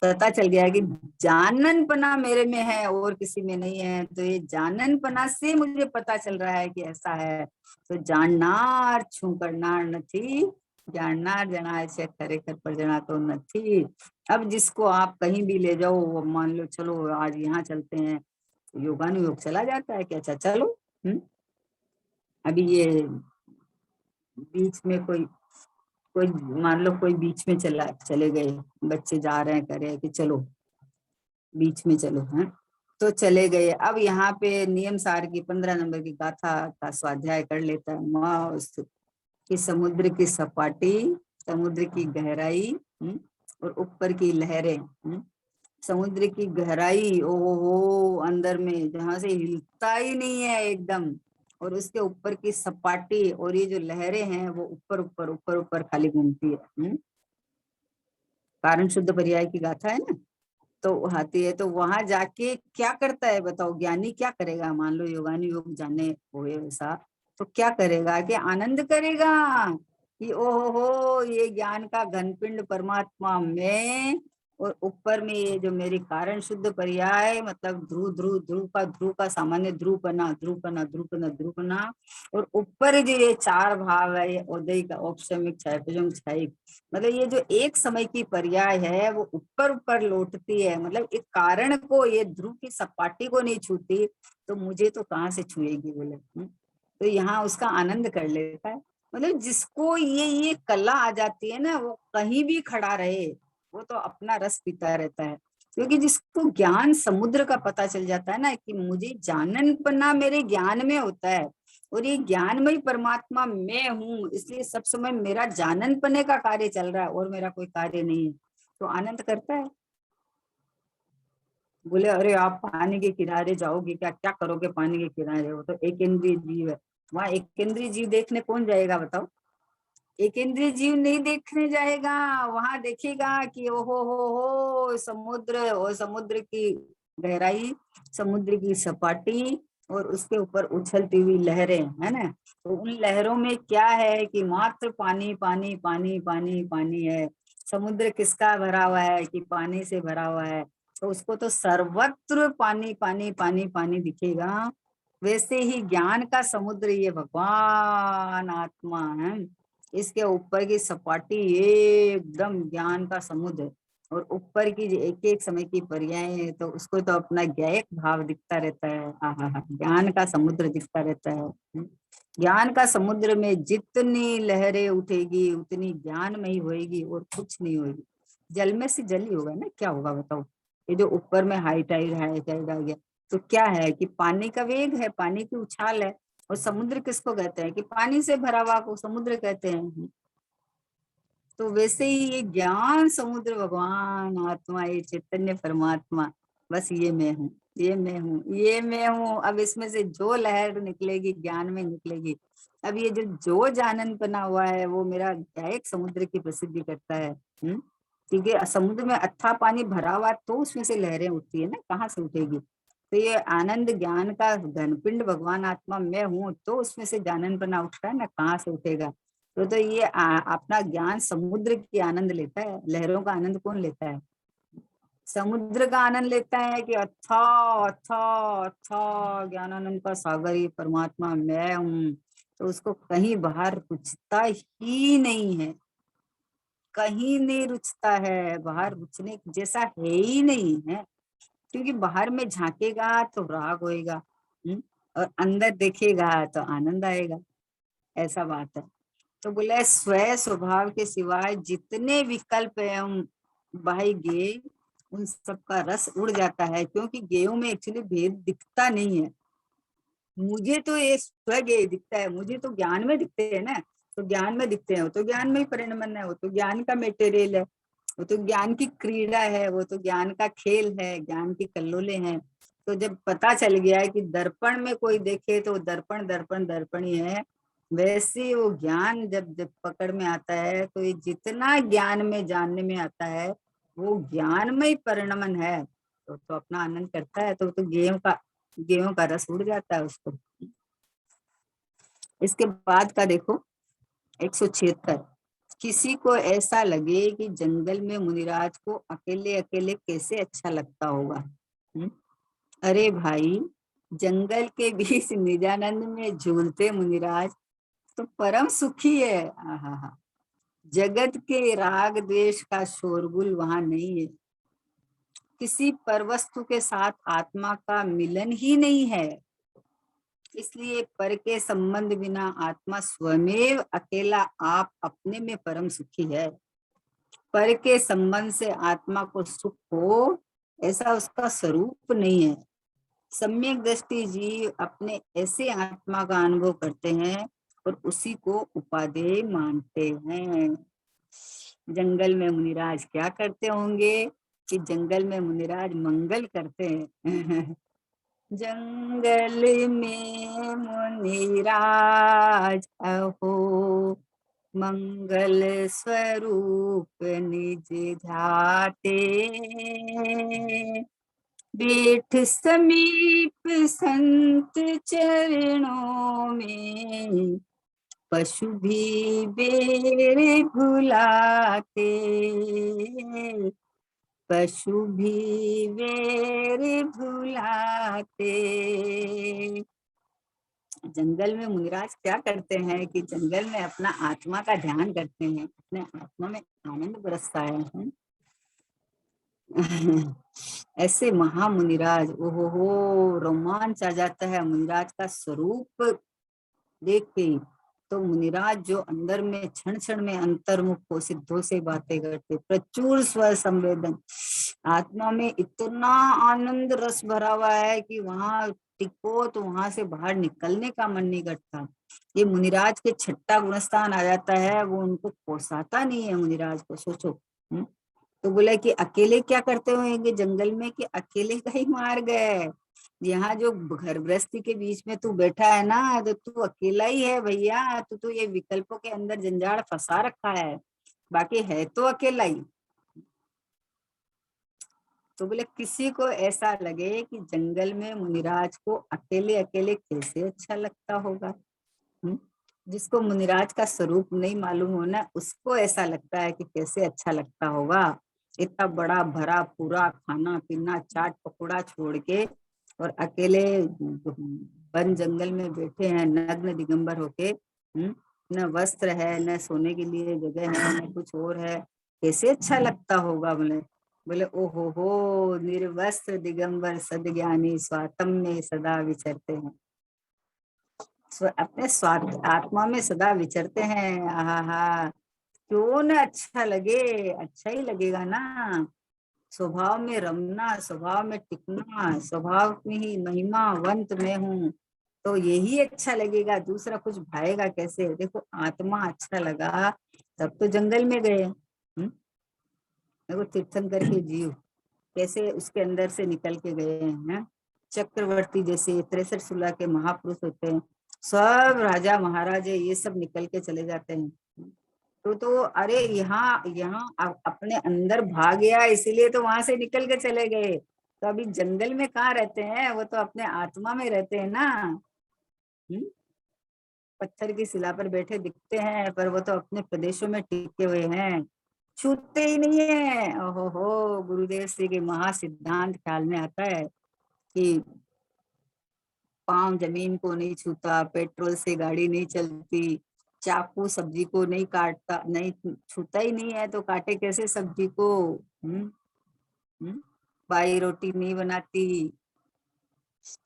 पता चल गया कि जाननपना मेरे में है और किसी में नहीं है। तो ये जाननपना से मुझे पता चल रहा है कि ऐसा है। तो जाननार छू करनार नथी, जाननार जनाए छे खरेखर पर जना तो नथी। अब जिसको आप कहीं भी ले जाओ, वो मान लो चलो आज यहाँ चलते हैं, योगानुयोग चला जाता है कि अच्छा चलो। अभी ये बीच में कोई कोई मान लो कोई बीच में चले गए, बच्चे जा रहे हैं, करे कि चलो बीच में चलो, है तो चले गए। अब यहाँ पे नियम सार की 15 नंबर की गाथा का स्वाध्याय कर लेता है। मस्त कि समुद्र की सपाटी, समुद्र की गहराई, और ऊपर की लहरें। समुद्र की गहराई, ओहो, अंदर में जहां से हिलता ही नहीं है एकदम, और उसके ऊपर की सपाटी, और ये जो लहरें हैं वो ऊपर ऊपर ऊपर ऊपर खाली घूमती है। कारण शुद्ध पर्याय की गाथा है ना, तो आती है। तो वहां जाके क्या करता है बताओ, ज्ञानी क्या करेगा, मान लो योगानी योग जाने हुए वैसा, तो क्या करेगा कि आनंद करेगा कि ओहो हो, ये ज्ञान का घनपिंड परमात्मा में, और ऊपर में ये जो मेरी कारण शुद्ध पर्याय, मतलब ध्रुव ध्रुव ध्रुव का सामान्य ध्रुवपना ध्रुवपना ध्रुवपना ध्रुवपना, और ऊपर जो ये चार भाव है, ये औदयिक औपशमिक क्षैतिजम क्षयिक, मतलब ये जो एक समय की पर्याय है वो ऊपर ऊपर लौटती है, मतलब एक कारण को, ये ध्रुव की सपाटी को नहीं छूती, तो मुझे तो कहाँ से छुएगी बोले। तो यहाँ उसका आनंद कर लेता है। मतलब जिसको ये कला आ जाती है ना, वो कहीं भी खड़ा रहे, वो तो अपना रस पीता रहता है। क्योंकि जिसको ज्ञान समुद्र का पता चल जाता है ना, कि मुझे जाननपना मेरे ज्ञान में होता है, और ये ज्ञानमय परमात्मा मैं हूँ, इसलिए सब समय मेरा जाननपने का कार्य चल रहा है और मेरा कोई कार्य नहीं है, तो आनंद करता है। बोले अरे आप पानी के किनारे जाओगे, क्या क्या करोगे पानी के किनारे, वो तो एक इंद्रिय जीव है। वहां एक इंद्रिय जीव देखने कौन जाएगा बताओ, एक इंद्रिय जीव नहीं देखने जाएगा। वहां देखेगा कि ओहो हो, समुद्र, और समुद्र की गहराई, समुद्र की सपाटी, और उसके ऊपर उछलती हुई लहरें, है ना। तो उन लहरों में क्या है कि मात्र पानी पानी पानी पानी पानी है। समुद्र किसका भरा हुआ है कि पानी से भरा हुआ है। तो उसको तो सर्वत्र पानी पानी पानी पानी दिखेगा। वैसे ही ज्ञान का समुद्र ये भगवान आत्मा है, इसके ऊपर की सपाटी एकदम ज्ञान का समुद्र है, और ऊपर की जो एक एक समय की पर्याय है, तो उसको तो अपना ज्ञायक भाव दिखता रहता है। आहा, ज्ञान का समुद्र दिखता रहता है। ज्ञान का समुद्र में जितनी लहरें उठेगी उतनी ज्ञान में ही होएगी और कुछ नहीं होगी। जल में से जल ही होगा ना, क्या होगा बताओ। ये जो ऊपर में हाई टाइड आ गया, तो क्या है कि पानी का वेग है, पानी की उछाल है। और समुद्र किसको कहते हैं कि पानी से भरा हुआ को समुद्र कहते हैं। तो वैसे ही ये ज्ञान समुद्र भगवान आत्मा, ये चैतन्य परमात्मा, बस ये मैं हूँ, ये मैं हूँ, ये मैं हूँ। अब इसमें से जो लहर निकलेगी ज्ञान में निकलेगी। अब ये जो जानन बना हुआ है वो मेरा एक समुद्र की प्रसिद्धि करता है। क्योंकि समुद्र में अथाह पानी भरा हुआ तो उसमें से लहरें उठती है ना, कहाँ से उठेगी। तो ये आनंद ज्ञान का घनपिंड भगवान आत्मा मैं हूँ, तो उसमें से जानन बना उठता है ना, कहाँ से उठेगा। तो ये अपना ज्ञान समुद्र की आनंद लेता है। लहरों का आनंद कौन लेता है? समुद्र का आनंद लेता है कि अच्छा अच्छा अच्छा ज्ञानानंद का सागर ये परमात्मा मैं हूँ। तो उसको कहीं बाहर रुचता ही नहीं है, कहीं नहीं रुचता है, बाहर रुचने जैसा है ही नहीं है। क्योंकि बाहर में झांकेगा तो राग होएगा, और अंदर देखेगा तो आनंद आएगा, ऐसा बात है। तो बोले स्व स्वभाव के सिवाय जितने विकल्प है हम भाई गे, उन सबका रस उड़ जाता है, क्योंकि गेयों में एक्चुअली भेद दिखता नहीं है। मुझे तो ये स्व गेय दिखता है, मुझे तो ज्ञान में दिखते हैं ना, तो ज्ञान में दिखते हैं, वो तो ज्ञान में ही परिणमन है, वो तो ज्ञान का मेटेरियल है, वो तो ज्ञान की क्रीड़ा है, वो तो ज्ञान का खेल है, ज्ञान की कल्लोले हैं। तो जब पता चल गया है कि दर्पण में कोई देखे तो दर्पण दर्पण दर्पण ही है, वैसे वो ज्ञान जब जब पकड़ में आता है, तो ये जितना ज्ञान में जानने में आता है वो ज्ञान में ही परिणमन है। तो अपना आनंद करता है, तो गेहूं का रस उड़ जाता है उसको। इसके बाद का देखो 176। किसी को ऐसा लगे कि जंगल में मुनिराज को अकेले अकेले कैसे अच्छा लगता होगा। अरे भाई, जंगल के बीच निजानंद में झूलते मुनिराज तो परम सुखी है। आहा, जगत के राग द्वेष का शोरगुल वहां नहीं है, किसी परवस्तु के साथ आत्मा का मिलन ही नहीं है। इसलिए पर के संबंध बिना आत्मा स्वमेव अकेला आप अपने में परम सुखी है। पर के संबंध से आत्मा को सुख हो ऐसा उसका स्वरूप नहीं है। सम्यक दृष्टि जीव अपने ऐसे आत्मा का अनुभव करते हैं और उसी को उपादेय मानते हैं। जंगल में मुनिराज क्या करते होंगे कि जंगल में मुनिराज मंगल करते हैं। जंगल में मुनिराज अहो मंगल स्वरूप निज ध्याते, बैठ समीप संत चरणों में पशु भी बेर भुलाते, पशु भी बेर भुलाते। जंगल में मुनिराज क्या करते हैं कि जंगल में अपना आत्मा का ध्यान करते हैं, अपने आत्मा में आनंद बरसता है। ऐसे महामुनिराज, ओहो हो, रोमांच आ जाता है मुनिराज का स्वरूप देख के। तो मुनिराज जो अंदर में क्षण क्षण में अंतर्मुख हो, सिद्धों से बातें करते, प्रचुर स्व संवेदन, आत्मा में इतना आनंद रस भरा हुआ है कि वहां टिको तो वहां से बाहर निकलने का मन नहीं करता। ये मुनिराज के छठा गुणस्थान आ जाता है, वो उनको पोसाता नहीं है मुनिराज को। सोचो। तो बोला कि अकेले क्या करते होंगे जंगल में, कि अकेले का ही मार्ग है। यहाँ जो घर गृहस्थी के बीच में तू बैठा है ना, तो तू अकेला ही है भैया। तू ये विकल्पों के अंदर जंजाल फंसा रखा है, बाकी है तो अकेला ही। तो बोले किसी को ऐसा लगे कि जंगल में मुनिराज को अकेले अकेले कैसे अच्छा लगता होगा। जिसको मुनिराज का स्वरूप नहीं मालूम हो ना, उसको ऐसा लगता है कि कैसे अच्छा लगता होगा। इतना बड़ा भरा पूरा खाना पीना चाट पकौड़ा छोड़ के और अकेले वन जंगल में बैठे हैं नग्न दिगंबर होके, न वस्त्र है, न सोने के लिए जगह है, न कुछ और है, कैसे अच्छा लगता होगा। बोले बोले ओहो हो, निर्वस्त्र दिगंबर सदज्ञानी स्वात्म में सदा विचरते हैं। अपने स्वार्थ आत्मा में सदा विचरते हैं। आहा, क्यों न अच्छा लगे, अच्छा ही लगेगा ना। स्वभाव में रमना, स्वभाव में टिकना, स्वभाव में ही महिमावंत मैं हूँ, तो यही अच्छा लगेगा, दूसरा कुछ भाएगा कैसे। देखो आत्मा अच्छा लगा तब तो जंगल में गए। देखो तीर्थंकर के जीव कैसे उसके अंदर से निकल के गए हैं। चक्रवर्ती जैसे 63 सुलह के महापुरुष होते हैं, सब राजा महाराजे ये सब निकल के चले जाते हैं। तो अरे यहाँ यहाँ अपने अंदर भाग गया, इसीलिए तो वहां से निकल के चले गए। तो अभी जंगल में कहाँ रहते हैं, वो तो अपने आत्मा में रहते हैं ना। पत्थर की शिला पर बैठे दिखते हैं, पर वो तो अपने प्रदेशों में टिके हुए हैं, छूते ही नहीं है। ओहो हो, गुरुदेव श्री के महासिद्धांत ख्याल में आता है कि पांव जमीन को नहीं छूता, पेट्रोल से गाड़ी नहीं चलती, चाकू सब्जी को नहीं काटता, नहीं छूता ही नहीं है तो काटे कैसे सब्जी को। बाई रोटी नहीं बनाती।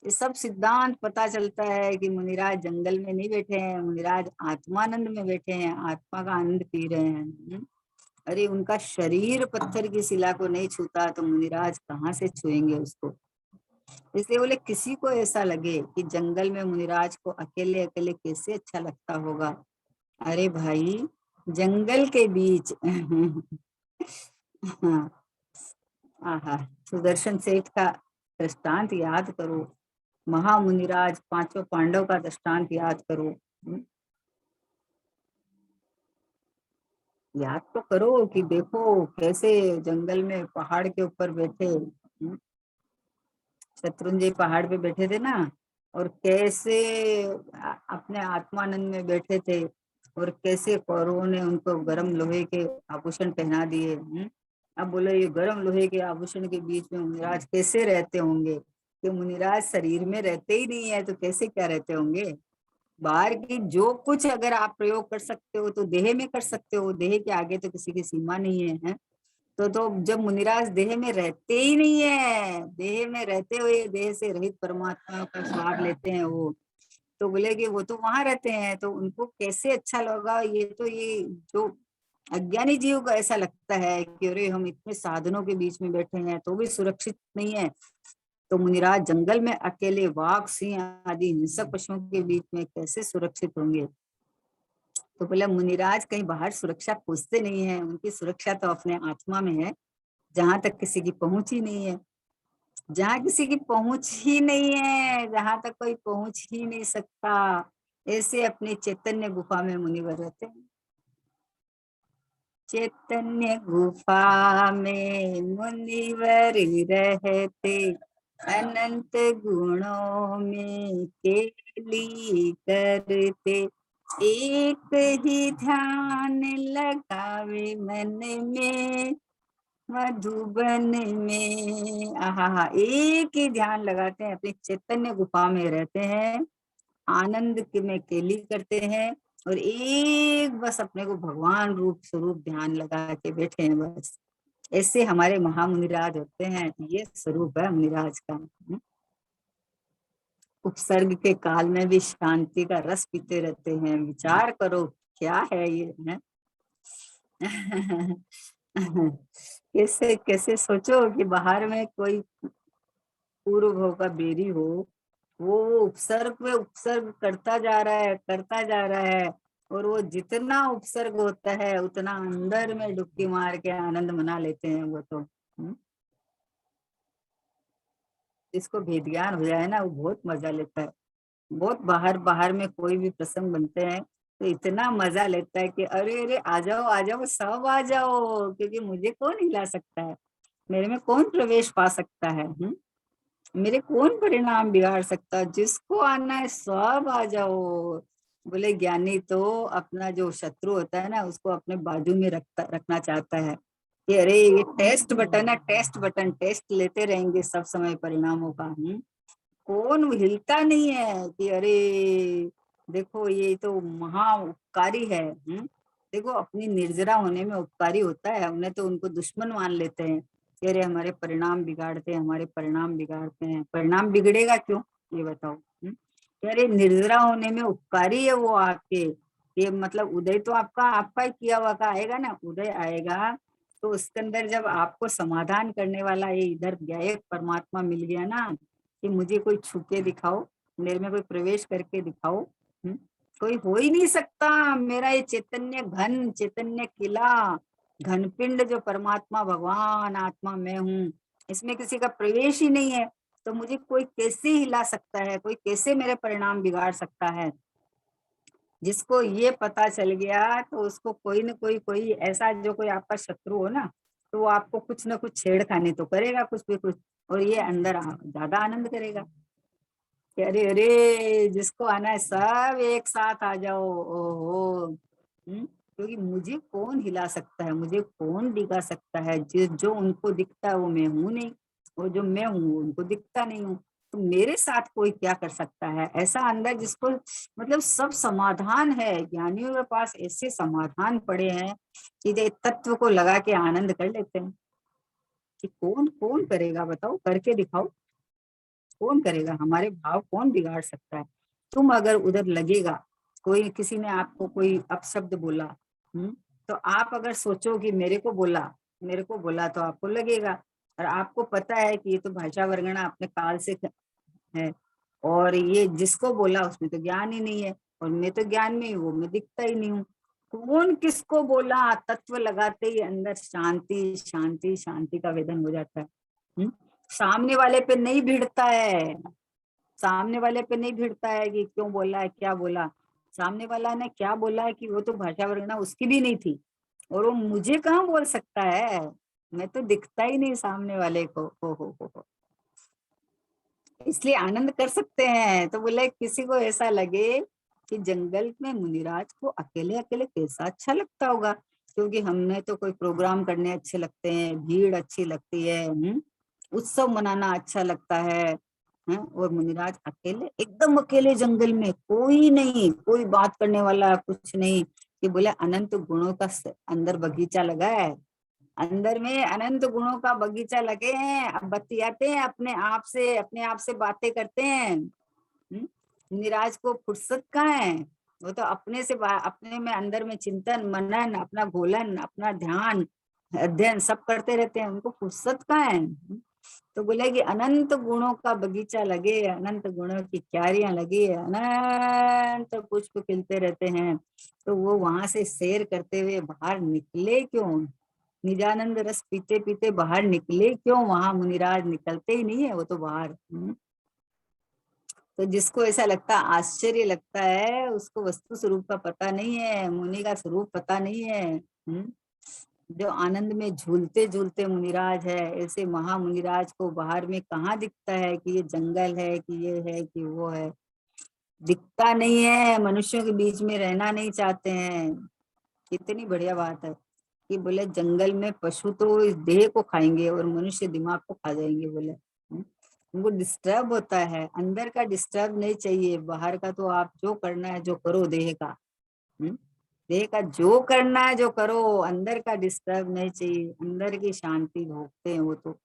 ये सब सिद्धांत पता चलता है कि मुनिराज जंगल में नहीं बैठे हैं, मुनिराज आत्मानंद में बैठे हैं, आत्मा का आनंद पी रहे हैं। अरे उनका शरीर पत्थर की शिला को नहीं छूता तो मुनिराज कहाँ से छुएंगे उसको। इसलिए बोले किसी को ऐसा लगे कि जंगल में मुनिराज को अकेले अकेले कैसे अच्छा लगता होगा। अरे भाई जंगल के बीच हाँ, आहा, सुदर्शन सेठ का दृष्टांत याद करो, महामुनिराज पांचों पांडव का दृष्टांत याद करो। याद तो करो कि देखो कैसे जंगल में पहाड़ के ऊपर बैठे, शत्रुंजय पहाड़ पे बैठे थे ना, और कैसे अपने आत्मानंद में बैठे थे, और कैसे कौरवों ने उनको गरम लोहे के आभूषण पहना दिए। अब बोले ये गरम लोहे के आभूषण के बीच में मुनिराज कैसे रहते होंगे, कि मुनिराज शरीर में रहते ही नहीं है तो कैसे क्या रहते होंगे। बाहर की जो कुछ अगर आप प्रयोग कर सकते हो तो देह में कर सकते हो, देह के आगे तो किसी की सीमा नहीं है। तो जब मुनिराज देह में रहते ही नहीं है, देह में रहते हुए देह से रहित परमात्मा का स्वाद लेते हैं वो, तो बोले कि वो तो वहां रहते हैं तो उनको कैसे अच्छा लगा। ये तो ये जो अज्ञानी जीव को ऐसा लगता है कि अरे हम इतने साधनों के बीच में बैठे हैं तो भी सुरक्षित नहीं है, तो मुनिराज जंगल में अकेले बाघ सिंह आदि हिंसक पशुओं के बीच में कैसे सुरक्षित होंगे। तो बोले मुनिराज कहीं बाहर सुरक्षा खोजते नहीं है, उनकी सुरक्षा तो अपने आत्मा में है, जहां तक किसी की पहुंच ही नहीं है, जहां किसी की पहुंच ही नहीं है, जहां तक कोई पहुंच ही नहीं सकता, ऐसे अपनी चैतन्य गुफा में मुनिवर रहते हैं। चैतन्य गुफा में मुनिवर रहते, अनंत गुणों में केली करते, एक ही ध्यान लगावे मन में मधुबन में। आहा, एक ही ध्यान लगाते हैं, अपनी चैतन्य गुफा में रहते हैं, आनंद में केली करते हैं, और एक बस अपने को भगवान रूप स्वरूप ध्यान लगा के बैठे हैं बस। ऐसे हमारे महामुनिराज होते हैं, ये स्वरूप है मुनिराज का। उपसर्ग के काल में भी शांति का रस पीते रहते हैं। विचार करो क्या है ये है? कैसे कैसे सोचो कि बाहर में कोई पूर्व भाव का बेरी हो, वो उपसर्ग पे उपसर्ग करता जा रहा है, करता जा रहा है, और वो जितना उपसर्ग होता है उतना अंदर में डुबकी मार के आनंद मना लेते हैं वो तो। जिसको भेद ज्ञान हो जाए ना वो बहुत मजा लेता है। बहुत बाहर बाहर में कोई भी प्रसंग बनते हैं तो इतना मजा लेता है कि अरे अरे आ जाओ सब आ जाओ, क्योंकि मुझे कौन हिला सकता है, मेरे में कौन प्रवेश पा सकता है। मेरे कौन परिणाम बिगाड़ सकता है, जिसको आना है सब आ जाओ। बोले ज्ञानी तो अपना जो शत्रु होता है ना उसको अपने बाजू में रखना चाहता है कि अरे ये टेस्ट बटन है, टेस्ट बटन, टेस्ट लेते रहेंगे सब समय परिणामों का। कौन हिलता नहीं है कि अरे देखो ये तो महा उपकारी है। देखो अपनी निर्जरा होने में उपकारी होता है, हमने तो उनको दुश्मन मान लेते हैं कि अरे हमारे परिणाम बिगाड़ते हैं, हमारे परिणाम बिगाड़ते हैं। परिणाम बिगड़ेगा क्यों, ये बताओ। कि अरे निर्जरा होने में उपकारी है वो आपके, ये मतलब उदय तो आपका आपका ही किया हुआ का आएगा ना, उदय आएगा तो उसके अंदर जब आपको समाधान करने वाला ये इधर गायक परमात्मा मिल गया ना, कि मुझे कोई छू के दिखाओ, मेरे में कोई प्रवेश करके दिखाओ। कोई हो ही नहीं सकता, मेरा ये चैतन्य घन, चैतन्य किला, घनपिंड जो परमात्मा भगवान आत्मा मैं हूँ, इसमें किसी का प्रवेश ही नहीं है। तो मुझे कोई कैसे हिला सकता है, कोई कैसे मेरे परिणाम बिगाड़ सकता है। जिसको ये पता चल गया तो उसको कोई न कोई ऐसा, जो कोई आपका शत्रु हो ना, तो वो आपको कुछ न कुछ छेड़खानी तो करेगा, कुछ भी कुछ, और ये अंदर ज्यादा आनंद करेगा कि अरे अरे जिसको आना है सब एक साथ आ जाओ। ओहो। क्योंकि मुझे कौन हिला सकता है, मुझे कौन दिखा सकता है, जो उनको दिखता है वो मैं हूं नहीं, और जो मैं हूँ उनको दिखता नहीं हूँ, तो मेरे साथ कोई क्या कर सकता है। ऐसा अंदर जिसको मतलब सब समाधान है, ज्ञानियों के पास ऐसे समाधान पड़े हैं कि ये तत्व को लगा के आनंद कर लेते हैं। कि कौन कौन करेगा बताओ, करके दिखाओ, कौन करेगा, हमारे भाव कौन बिगाड़ सकता है। तुम अगर उधर लगेगा, कोई किसी ने आपको कोई अपशब्द बोला, तो आप अगर सोचो कि मेरे को बोला, मेरे को बोला, तो आपको लगेगा। और आपको पता है कि ये तो भाषा वर्गणा अपने काल से है, और ये जिसको बोला उसमें तो ज्ञान ही नहीं है, और मैं तो ज्ञान में ही, वो मैं दिखता ही नहीं हूँ। कौन किसको बोला, तत्व लगाते ही अंदर शांति शांति शांति का वेदन हो जाता है। सामने वाले पे नहीं भिड़ता है, सामने वाले पे नहीं भिड़ता है कि क्यों बोला है, क्या बोला, सामने वाला ने क्या बोला है, कि वो तो भाषा वर्णना उसकी भी नहीं थी, और वो मुझे कहाँ बोल सकता है, मैं तो दिखता ही नहीं सामने वाले को। हो इसलिए आनंद कर सकते हैं। तो बोले किसी को ऐसा लगे कि जंगल में मुनिराज को अकेले अकेले कैसा अच्छा लगता होगा, क्योंकि हमने तो कोई प्रोग्राम करने अच्छे लगते हैं, भीड़ अच्छी लगती है, उत्सव मनाना अच्छा लगता है। और मुनिराज अकेले, एकदम अकेले जंगल में, कोई नहीं, कोई बात करने वाला कुछ नहीं, कि बोले अनंत गुणों का अंदर बगीचा लगा है, अंदर में अनंत गुणों का बगीचा लगे हैं। अब बतियाते हैं अपने आप से, अपने आप से बातें करते हैं। निराज को फुर्सत कहाँ है, वो तो अपने से अपने में अंदर में चिंतन मनन, अपना घोलन, अपना ध्यान अध्ययन सब करते रहते हैं, उनको फुर्सत कहाँ है। तो बोले कि अनंत गुणों का बगीचा लगे, अनंत गुणों की क्यारियां लगी है, अनंत पुष्प खिलते रहते हैं, तो वो वहां से सैर करते हुए बाहर निकले क्यों, निजानंद रस पीते पीते बाहर निकले क्यों, वहां मुनिराज निकलते ही नहीं है, वो तो बाहर। तो जिसको ऐसा लगता, आश्चर्य लगता है, उसको वस्तु स्वरूप का पता नहीं है, मुनि का स्वरूप पता नहीं है। जो आनंद में झूलते झूलते मुनिराज है, ऐसे महा मुनिराज को बाहर में कहाँ दिखता है कि ये जंगल है, कि ये है, कि वो है, दिखता नहीं है। मनुष्यों के बीच में रहना नहीं चाहते हैं। कितनी बढ़िया बात है कि बोले जंगल में पशु तो इस देह को खाएंगे और मनुष्य दिमाग को खा जाएंगे, बोले उनको डिस्टर्ब होता है, अंदर का डिस्टर्ब नहीं चाहिए, बाहर का तो आप जो करना है जो करो, देह का देह का जो करना है जो करो, अंदर का डिस्टर्ब नहीं चाहिए, अंदर की शांति भोगते हैं वो तो,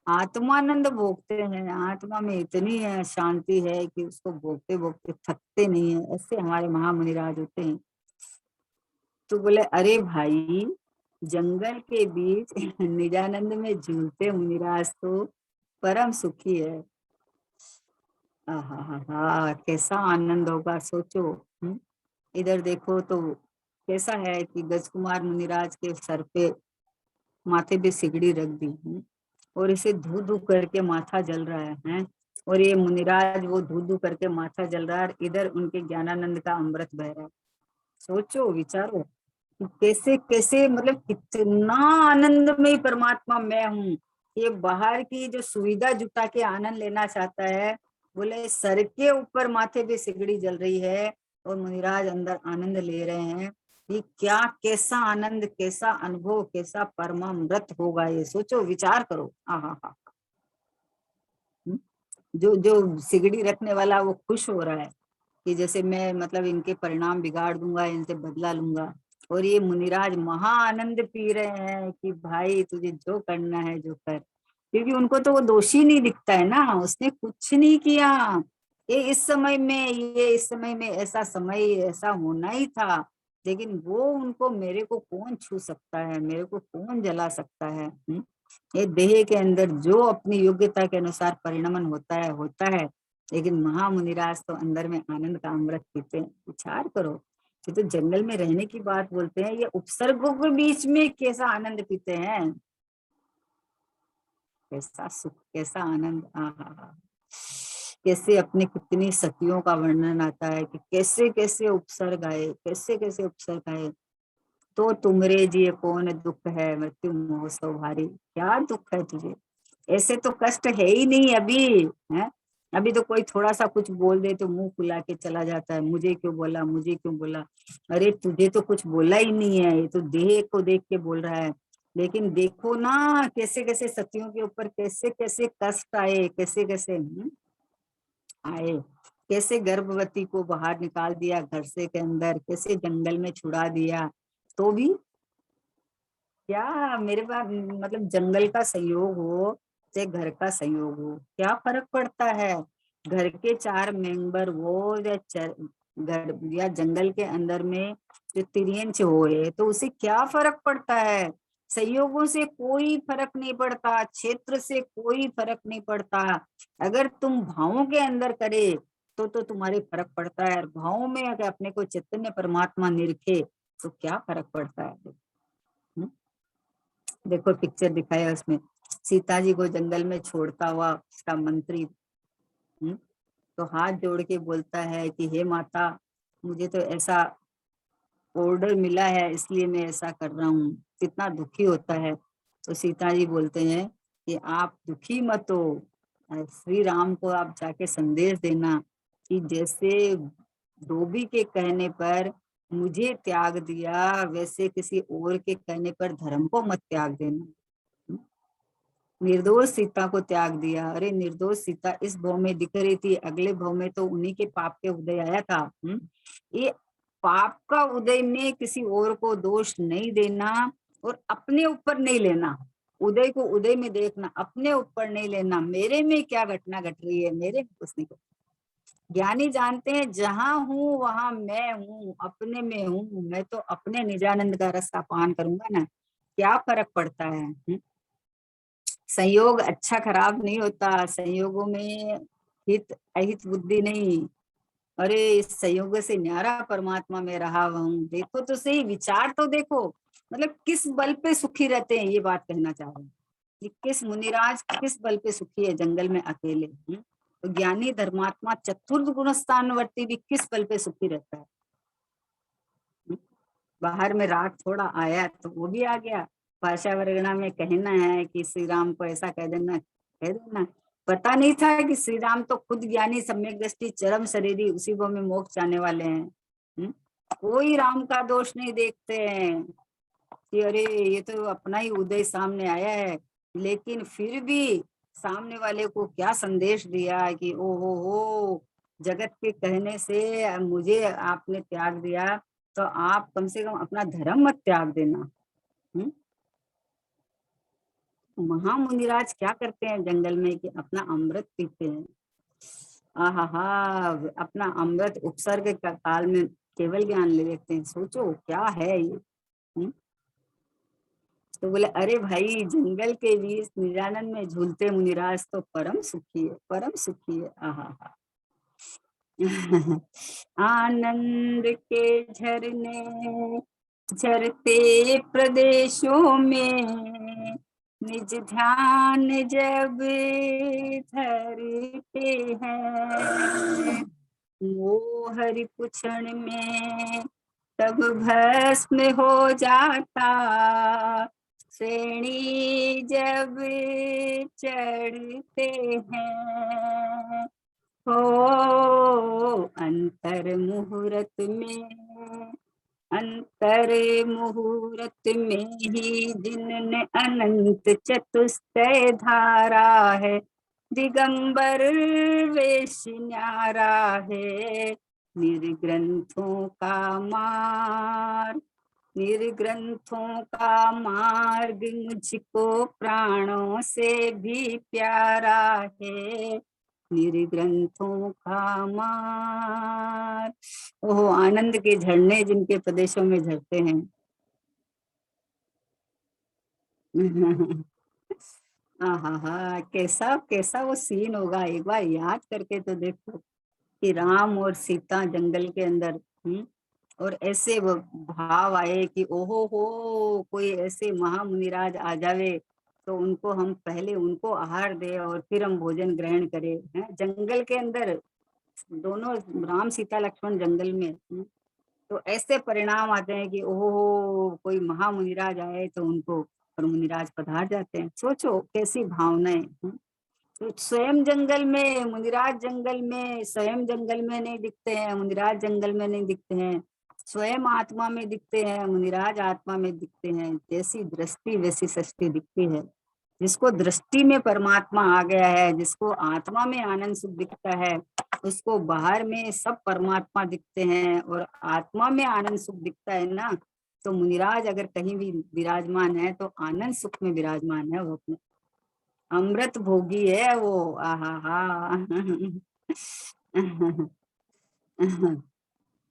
आत्मानंद भोगते हैं, आत्मा में इतनी है शांति है कि उसको भोगते भोगते थकते नहीं है, ऐसे हमारे महामुनिराज होते हैं। तो बोले अरे भाई, जंगल के बीच निजानंद में झूलते मुनिराज तो परम सुखी है। आहा, कैसा आनंद होगा सोचो। इधर देखो तो कैसा है कि गजकुमार मुनिराज के सर पे, माथे पे सिगड़ी रख दी, और इसे धू धू करके माथा जल रहा है, और ये मुनिराज वो धू धू करके माथा जल रहा है, इधर उनके ज्ञानानंद का अमृत बह रहा है। सोचो विचारो कैसे कैसे, मतलब कितना आनंदमय परमात्मा मैं हूँ। ये बाहर की जो सुविधा जुटा के आनंद लेना चाहता है, बोले सर के ऊपर माथे पे सिगड़ी जल रही है और मुनिराज अंदर आनंद ले रहे हैं। ये क्या, कैसा आनंद, कैसा अनुभव, कैसा परमामृत होगा, ये सोचो विचार करो। हाँ हाँ हाँ। जो जो सिगड़ी रखने वाला वो खुश हो रहा है कि जैसे मैं मतलब इनके परिणाम बिगाड़ दूंगा, इनसे बदला लूंगा। और ये मुनिराज महा आनंद पी रहे हैं कि भाई तुझे जो करना है जो कर, क्योंकि उनको तो वो दोषी नहीं दिखता है ना, उसने कुछ नहीं किया। ये इस समय में, ये इस समय में ऐसा समय ऐसा होना ही था, लेकिन वो उनको, मेरे को कौन छू सकता है, मेरे को कौन जला सकता है। ये देह के अंदर जो अपनी योग्यता के अनुसार परिणमन होता है होता है, लेकिन महामुनिराज तो अंदर में आनंद का अमृत पीते हैं। विचार करो, ये तो जंगल में रहने की बात बोलते हैं, ये उपसर्गों के बीच में कैसा आनंद पीते हैं, कैसा सुख, कैसा आनंद। आहा, कैसे अपने कितनी सखियों का वर्णन आता है कि कैसे कैसे उपसर्ग आए, कैसे कैसे उपसर्ग आए। तो तुमरे जिए कौन दुख है, मृत्यु मोह सो भारी, क्या दुख है तुझे, ऐसे तो कष्ट है ही नहीं अभी। है अभी तो कोई थोड़ा सा कुछ बोल दे तो मुंह फुला के चला जाता है, मुझे क्यों बोला, मुझे क्यों बोला। अरे तुझे तो कुछ बोला ही नहीं है, ये तो देह को देख के बोल रहा है। लेकिन देखो ना कैसे कैसे सतियों के ऊपर कैसे कैसे कष्ट आए, कैसे कैसे आए, कैसे गर्भवती को बाहर निकाल दिया घर से के अंदर, कैसे जंगल में छुड़ा दिया। तो भी क्या मेरे पास मतलब जंगल का सहयोग हो चाहे घर का सहयोग हो, क्या फर्क पड़ता है। घर के 4 मेंबर वो या घर या जंगल के अंदर में जो तिरियंच होए तो उसे क्या फर्क पड़ता है। सहयोगों से कोई फर्क नहीं पड़ता, क्षेत्र से कोई फर्क नहीं पड़ता। अगर तुम भावों के अंदर करे तो तुम्हारे फर्क पड़ता है। और भावों में अगर अपने को चैतन्य परमात्मा निरखे तो क्या फर्क पड़ता है। हम्म? देखो पिक्चर दिखाया उसमें, सीता जी को जंगल में छोड़ता हुआ उसका मंत्री तो हाथ जोड़ के बोलता है कि हे माता, मुझे तो ऐसा ऑर्डर मिला है इसलिए मैं ऐसा कर रहा हूँ। कितना दुखी होता है। तो सीता जी बोलते हैं कि आप दुखी मत हो, श्री राम को आप जाके संदेश देना कि जैसे धोबी के कहने पर मुझे त्याग दिया, वैसे किसी और के कहने पर धर्म को मत त्याग देना। निर्दोष सीता को त्याग दिया। अरे निर्दोष सीता इस भव में दिख रही थी, अगले भव में तो उन्हीं के पाप के उदय आया था। ये पाप का उदय में किसी और को दोष नहीं देना और अपने ऊपर नहीं लेना। उदय को उदय में देखना, अपने ऊपर नहीं लेना, मेरे में क्या घटना घट रही है, मेरे में कुछ नहीं। ज्ञानी जानते हैं जहां हूँ वहां मैं हूँ, अपने में हूँ, मैं तो अपने निजानंद का रस का पान करूंगा ना, क्या फर्क पड़ता है। संयोग अच्छा खराब नहीं होता, संयोगों में हित अहित बुद्धि नहीं। अरे इस संयोग से न्यारा परमात्मा में रहा हूँ। देखो तो सही, विचार तो देखो, मतलब किस बल पे सुखी रहते हैं, ये बात कहना चाह रहे हैं कि किस मुनिराज किस बल पे सुखी है जंगल में अकेले। तो ज्ञानी धर्मात्मा चतुर्थ गुण स्थानवर्ती भी किस बल पे सुखी रहता है। बाहर में राग थोड़ा आया तो वो भी आ गया। भाषा वर्गणा में कहना है कि श्री राम को ऐसा कह देना। पता नहीं था कि श्री राम तो खुद ज्ञानी सम्यक दृष्टि चरम शरीरी उसी को में मोक्ष जाने वाले हैं। कोई राम का दोष नहीं देखते हैं कि अरे ये तो अपना ही उदय सामने आया है। लेकिन फिर भी सामने वाले को क्या संदेश दिया कि ओ हो, जगत के कहने से मुझे आपने त्याग दिया, तो आप कम से कम अपना धर्म मत त्याग देना। महामुनिराज क्या करते हैं जंगल में कि अपना अमृत पीते हैं। आहा हा, अपना अमृत उपसर्ग का काल में केवल ज्ञान ले लेते हैं। सोचो क्या है ये। तो बोले अरे भाई जंगल के बीच निजानंद में झूलते मुनिराज तो परम सुखी है, परम सुखी है। आहा हा। आनंद के झरने झरते प्रदेशों में निज ध्यान जब धरते हैं, वो हरि पुछण में तब भस्म हो जाता, श्रेणी जब चढ़ते हैं। हो अंतर मुहूर्त में, अंतर मुहूर्त में ही जिनने अनंत चतुष्टय धारा है, दिगंबर वेश न्यारा है, निर्ग्रंथों का मार्ग, निर्ग्रंथों का मार्ग मुझको प्राणों से भी प्यारा है, निर्ग्रंथों का मार्ग। ओहो, आनंद के झरने जिनके प्रदेशों में झरते हैं। हाँ, कैसा कैसा वो सीन होगा, एक बार याद करके तो देखो कि राम और सीता जंगल के अंदर। और ऐसे वो भाव आए कि ओहो हो, कोई ऐसे महामुनिराज आ जावे तो उनको हम पहले उनको आहार दे और फिर हम भोजन ग्रहण करें, हैं जंगल के अंदर। दोनों राम सीता लक्ष्मण जंगल में। तो ऐसे परिणाम आते हैं कि ओहो, कोई महामुनिराज आए तो उनको, और मुनिराज पधार जाते हैं। सोचो कैसी भावनाएं। तो स्वयं जंगल में मुनिराज, जंगल में स्वयं जंगल में नहीं दिखते हैं, मुनिराज जंगल में नहीं दिखते हैं। स्वयं आत्मा में दिखते हैं, मुनिराज आत्मा में दिखते हैं। जैसी दृष्टि वैसी सृष्टि दिखती है। जिसको दृष्टि में परमात्मा आ गया है, जिसको आत्मा में आनंद सुख दिखता है, उसको बाहर में सब परमात्मा दिखते हैं। और आत्मा में आनंद सुख दिखता है ना, तो मुनिराज अगर कहीं भी विराजमान है तो आनंद सुख में विराजमान है। वो अपने अमृत भोगी है वो। आहा हा।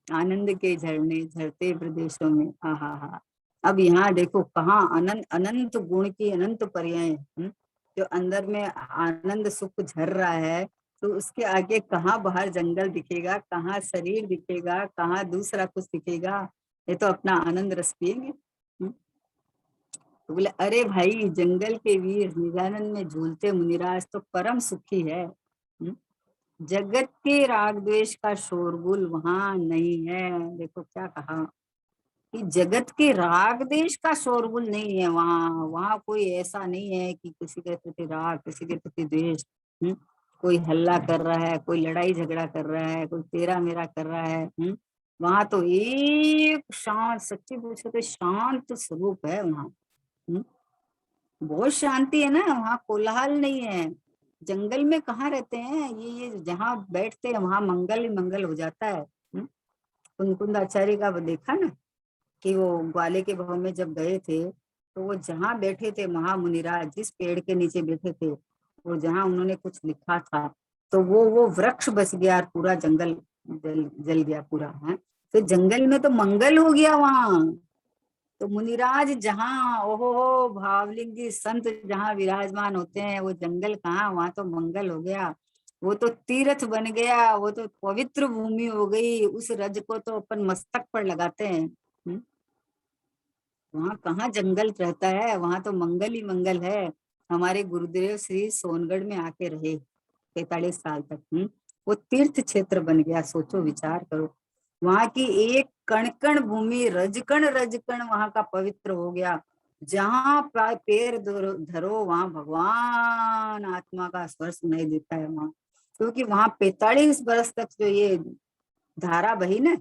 आनंद के झरने झरते प्रदेशों में। आहा हा। अब यहाँ देखो कहाँ अनंत अनंत गुण की अनंत पर्याय। जो अंदर में आनंद सुख झर रहा है, तो उसके आगे कहाँ बाहर जंगल दिखेगा, कहाँ शरीर दिखेगा, कहाँ दूसरा कुछ दिखेगा। ये तो अपना आनंद रस पिएंगे। तो बोले अरे भाई, जंगल के वीर निजानंद में झूलते मुनिराज तो परम सुखी है। जगत के राग द्वेष का शोरगुल वहां नहीं है। देखो क्या कहा कि जगत के राग द्वेष का शोरगुल नहीं है वहां। वहां कोई ऐसा नहीं है कि किसी के प्रति राग, किसी के प्रति द्वेष। कोई हल्ला कर रहा है, कोई लड़ाई झगड़ा कर रहा है, कोई तेरा मेरा कर रहा है। वहां तो एक शांत, सच्ची पूछो तो शांत स्वरूप है वहां। बहुत शांति है ना वहाँ, कोलाहल नहीं है। जंगल में कहाँ रहते हैं ये जहाँ बैठते हैं वहां मंगल ही मंगल हो जाता है। कुंद आचार्य का वो देखा ना कि वो ग्वाले के भवन में जब गए थे, तो वो जहाँ बैठे थे महामुनिराज, जिस पेड़ के नीचे बैठे थे, वो जहाँ उन्होंने कुछ लिखा था, तो वो वृक्ष बच गया और पूरा जंगल जल गया पूरा है। तो जंगल में तो मंगल हो गया वहां। तो मुनिराज जहाँ, ओहो, भावलिंगी संत जहाँ विराजमान होते हैं, वो जंगल कहाँ, वहां तो मंगल हो गया। वो तो तीर्थ बन गया, वो तो पवित्र भूमि हो गई। उस रज को तो अपन मस्तक पर लगाते हैं। वहां कहाँ जंगल रहता है, वहां तो मंगल ही मंगल है। हमारे गुरुदेव श्री सोनगढ़ में आके रहे 45 साल तक। वो तीर्थ क्षेत्र बन गया। सोचो, विचार करो, वहां की एक कण कण भूमि, रजकण रजकण वहां का पवित्र हो गया। जहाँ पैर धरो वहां भगवान आत्मा का स्पर्श नहीं देता है वहां। क्योंकि वहां 45 वर्ष तक जो ये धारा बही ना,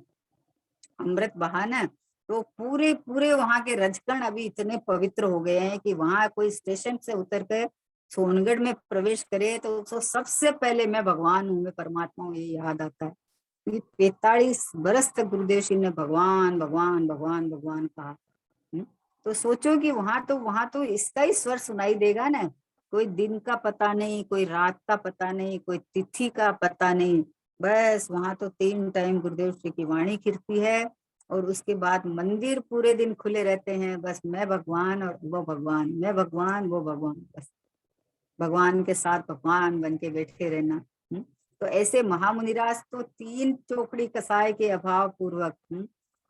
अमृत बहा ना, तो पूरे पूरे वहां के रजकण अभी इतने पवित्र हो गए हैं कि वहां कोई स्टेशन से उतर कर सोनगढ़ में प्रवेश करे तो उसको सबसे पहले मैं भगवान हूँ, मैं परमात्मा हूँ, ये याद आता है। क्योंकि 45 बरस तक गुरुदेव जी ने भगवान भगवान भगवान भगवान कहा। तो सोचो कि वहां तो इसका ही स्वर सुनाई देगा ना। कोई दिन का पता नहीं, कोई रात का पता नहीं, कोई तिथि का पता नहीं। बस वहां तो 3 टाइम गुरुदेव श्री की वाणी कीर्ति है। और उसके बाद मंदिर पूरे दिन खुले रहते हैं। बस मैं भगवान और वो भगवान, मैं भगवान वो भगवान, बस भगवान के साथ भगवान बन के बैठे रहना। तो ऐसे महामुनिराज तो 3 चौकड़ी कसाय के अभाव पूर्वक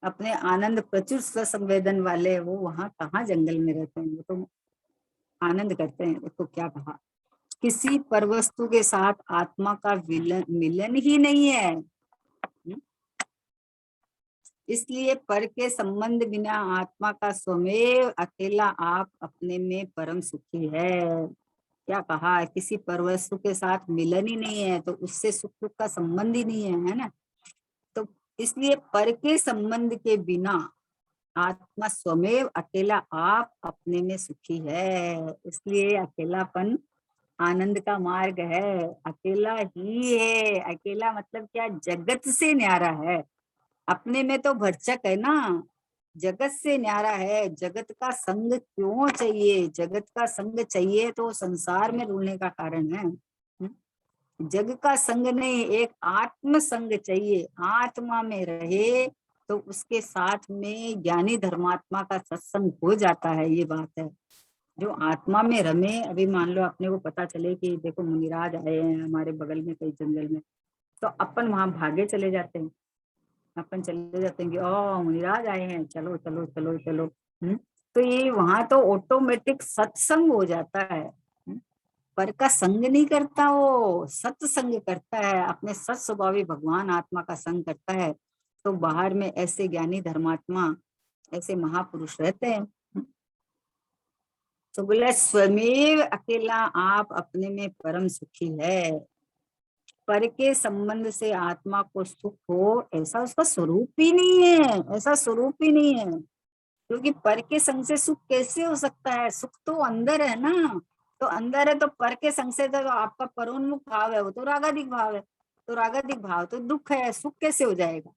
अपने आनंद प्रचुर स्वसंवेदन वाले, वो वहां कहाँ जंगल में रहते हैं, वो तो आनंद करते हैं। देखो क्या कहा, किसी परवस्तु के साथ आत्मा का मिलन ही नहीं है। इसलिए पर के संबंध बिना आत्मा का स्वमेव अकेला आप अपने में परम सुखी है। क्या कहा, किसी परवस्तु के साथ मिलन ही नहीं है तो उससे सुख दुख का संबंध ही नहीं है ना। तो इसलिए पर के संबंध के बिना आत्मा स्वमेव अकेला आप अपने में सुखी है। इसलिए अकेलापन आनंद का मार्ग है, अकेला ही है। अकेला मतलब क्या? जगत से न्यारा है, अपने में तो भरचक है ना, जगत से न्यारा है। जगत का संग क्यों चाहिए? जगत का संग चाहिए तो संसार में रुलने का कारण है। जग का संग नहीं, एक आत्म संग चाहिए। आत्मा में रहे तो उसके साथ में ज्ञानी धर्मात्मा का सत्संग हो जाता है, ये बात है। जो आत्मा में रमे, अभी मान लो अपने को पता चले कि देखो मुनिराज आए हैं हमारे बगल में कहीं जंगल में, तो अपन वहां भागे चले जाते हैं। अपन चले जाते हैं कि ओ मुनिराज आए हैं, चलो चलो चलो चलो। तो ये वहां तो ऑटोमेटिक सत्संग हो जाता है। पर का संग नहीं करता, वो सत्संग करता है, अपने सत स्वभावी भगवान आत्मा का संग करता है। तो बाहर में ऐसे ज्ञानी धर्मात्मा, ऐसे महापुरुष रहते हैं। तो बोले स्वमेव अकेला आप अपने में परम सुखी है। पर के संबंध से आत्मा को सुख हो, ऐसा उसका स्वरूप ही नहीं है, ऐसा स्वरूप ही नहीं है। क्योंकि पर के संग से सुख कैसे हो सकता है? सुख तो अंदर है ना। तो अंदर है तो पर के संग से तो आपका परोन्मुख भाव है, वो तो रागाधिक भाव है। तो रागाधिक भाव तो दुख है, सुख कैसे हो जाएगा?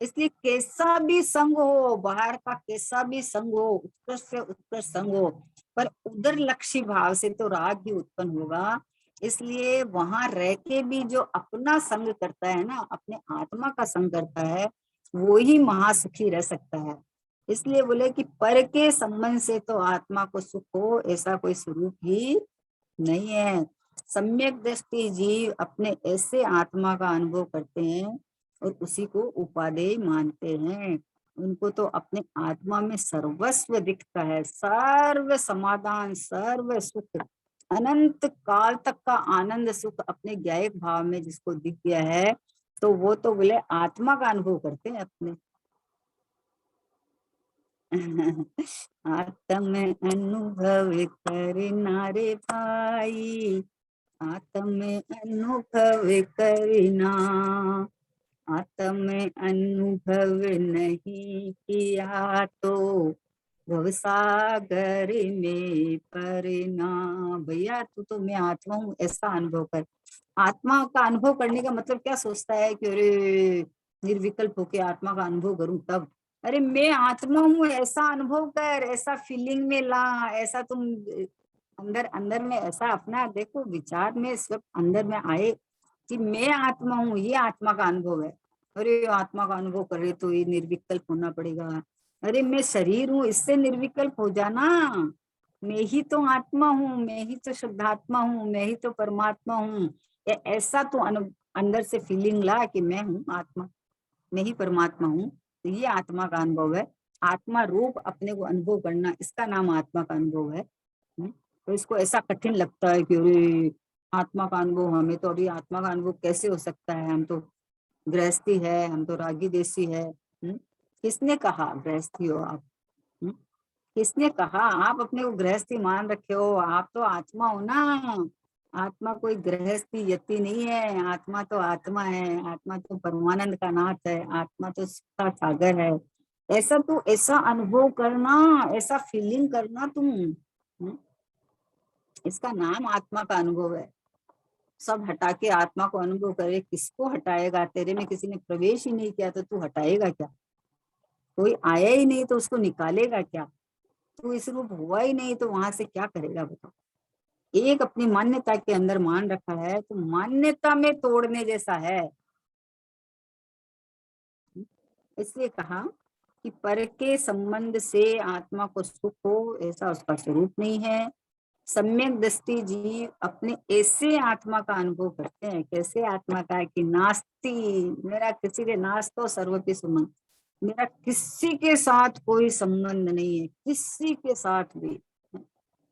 इसलिए कैसा भी संग हो, बाहर का कैसा भी संग हो, उत्कृष्ट से उत्कृष्ट संग हो, पर उधर लक्ष्य भाव से तो राग ही उत्पन्न होगा। इसलिए वहां रह के भी जो अपना संग करता है ना, अपने आत्मा का संग करता है, वो ही महासुखी रह सकता है। इसलिए बोले कि पर के संबंध से तो आत्मा को सुख हो, ऐसा कोई स्वरूप ही नहीं है। सम्यक दृष्टि जीव अपने ऐसे आत्मा का अनुभव करते हैं और उसी को उपादेय मानते हैं। उनको तो अपने आत्मा में सर्वस्व दिखता है, सर्व समाधान, सर्व सुख, अनंत काल तक का आनंद सुख अपने ज्ञायक भाव में जिसको दिख गया है, तो वो तो बोले आत्मा का अनुभव करते हैं अपने। आत्म अनुभव करना रे भाई, आत्म अनुभव करना। आत्म अनुभव नहीं किया तो भवसागर में परना। भैया तू तो मैं आत्मा हूँ ऐसा अनुभव कर। आत्मा का अनुभव करने का मतलब क्या सोचता है कि अरे निर्विकल्प होके आत्मा का अनुभव करूं तब? अरे मैं आत्मा हूँ ऐसा अनुभव कर, ऐसा फीलिंग में ला, ऐसा तुम अंदर अंदर में ऐसा अपना देखो विचार में सब अंदर में आए कि मैं आत्मा हूँ, ये आत्मा का अनुभव है। अरे आत्मा का अनुभव करे तो ये निर्विकल्प होना पड़ेगा। अरे मैं शरीर हूँ, इससे निर्विकल्प हो जाना। मैं ही तो आत्मा हूँ, मैं ही तो शुद्धात्मा हूँ, मैं ही तो परमात्मा हूँ। ऐसा तो अंदर से फीलिंग ला कि मैं हूँ आत्मा, मैं ही परमात्मा हूँ। तो ये आत्मा का अनुभव है। आत्मा रूप अपने को अनुभव करना, इसका नाम आत्मा का अनुभव है। तो इसको ऐसा कठिन लगता है कि अरे आत्मा का अनुभव, हमें तो अभी आत्मा का अनुभव कैसे हो सकता है? हम तो गृहस्थी है, हम तो रागी देसी है। किसने कहा गृहस्थी हो आप? किसने कहा? आप अपने को गृहस्थी मान रखे हो, आप तो आत्मा हो ना। आत्मा कोई गृहस्थी यति नहीं है, आत्मा तो आत्मा है, आत्मा तो परमानंद का नाथ है, आत्मा तो सुख का सागर है। ऐसा तो ऐसा अनुभव करना, ऐसा फीलिंग करना तुम। इसका नाम आत्मा का अनुभव है। सब हटा के आत्मा को अनुभव करे, किसको हटाएगा? तेरे में किसी ने प्रवेश ही नहीं किया तो तू हटाएगा क्या? कोई आया ही नहीं तो उसको निकालेगा क्या? तू इस रूप हुआ ही नहीं तो वहां से क्या करेगा बताओ? एक अपनी मान्यता के अंदर मान रखा है तो मान्यता में तोड़ने जैसा है। इसलिए कहा कि पर के संबंध से आत्मा को सुख हो, ऐसा उसका स्वरूप नहीं है। सम्यक दृष्टि जीव अपने ऐसे आत्मा का अनुभव करते हैं। कैसे आत्मा का है कि नास्ति, मेरा किसी के नास्तो सर्वपि सुमन, मेरा किसी के साथ कोई संबंध नहीं है, किसी के साथ भी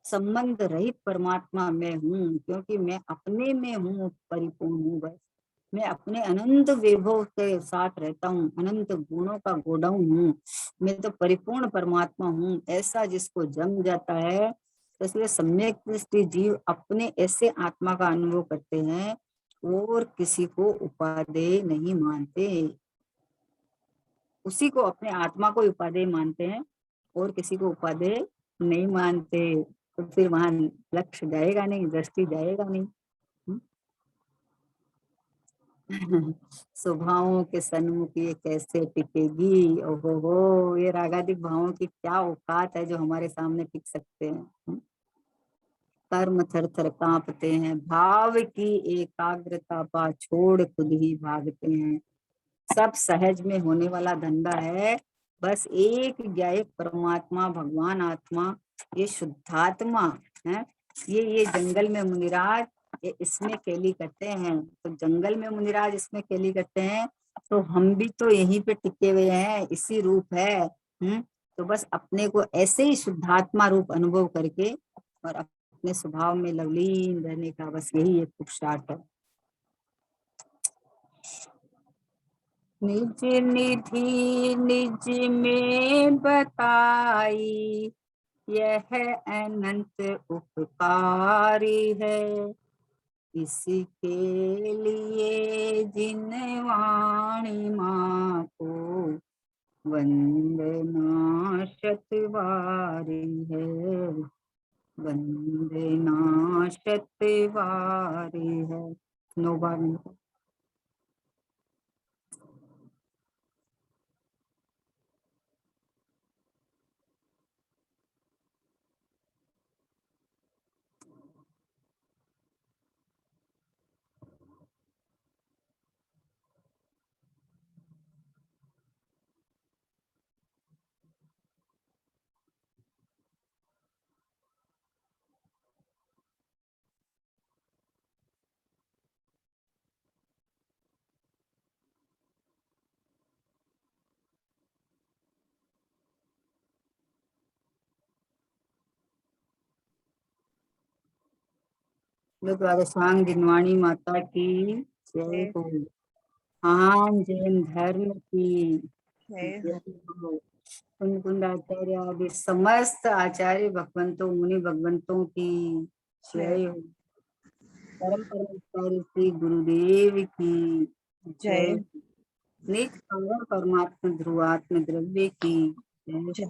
संबंध रहित परमात्मा मैं हूँ। क्योंकि मैं अपने में हूँ, परिपूर्ण हूँ। बस मैं अपने अनंत वैभव के साथ रहता हूँ, अनंत गुणों का गोडाउन हूँ। मैं तो परिपूर्ण परमात्मा हूँ, ऐसा जिसको जम जाता है। इसलिए सम्यक दृष्टि जीव अपने ऐसे आत्मा का अनुभव करते हैं और किसी को उपादेय नहीं मानते। उसी को अपने आत्मा को उपादेय मानते हैं और किसी को उपादेय नहीं मानते। तो फिर वहां लक्ष्य जाएगा नहीं, दृष्टि जाएगा नहीं। स्वभावों के सन्मुख ये कैसे टिकेगी। ओहो हो, ये रागादिक भावों की क्या औकात है जो हमारे सामने टिक सकते हैं। कर्म थर थर कांपते हैं, भाव की एकाग्रता पा छोड़ खुद ही भागते हैं। सब सहज में होने वाला धंधा है। बस एक ज्ञायक परमात्मा भगवान आत्मा, ये शुद्धात्मा है। ये जंगल में मुनिराज ये इसमें केली करते हैं। तो जंगल में मुनिराज इसमें केली करते हैं, तो हम भी तो यहीं पे टिके हुए हैं, इसी रूप है। तो बस अपने को ऐसे ही शुद्धात्मा रूप अनुभव करके और अपने स्वभाव में लवलीन रहने का बस यही एक पुरुषार्थ है। निज निधि निज में बताई, यह अनंत उपकारी है। इसके लिए जिन वाणी माँ को वंदना शतवारी है, वंदना शतवारी है। 9 बार। द्वादशांग जिनवाणी माता की जय हो। महान जैन धर्म की जय हो। कुंद कुंद आचार्य आदि समस्त आचार्य भगवंतों मुनि भगवंतों की जय हो। परम परमेश्वर श्री गुरुदेव की जय। निज पावन परमात्मा ध्रुवात्म द्रव्य की जय।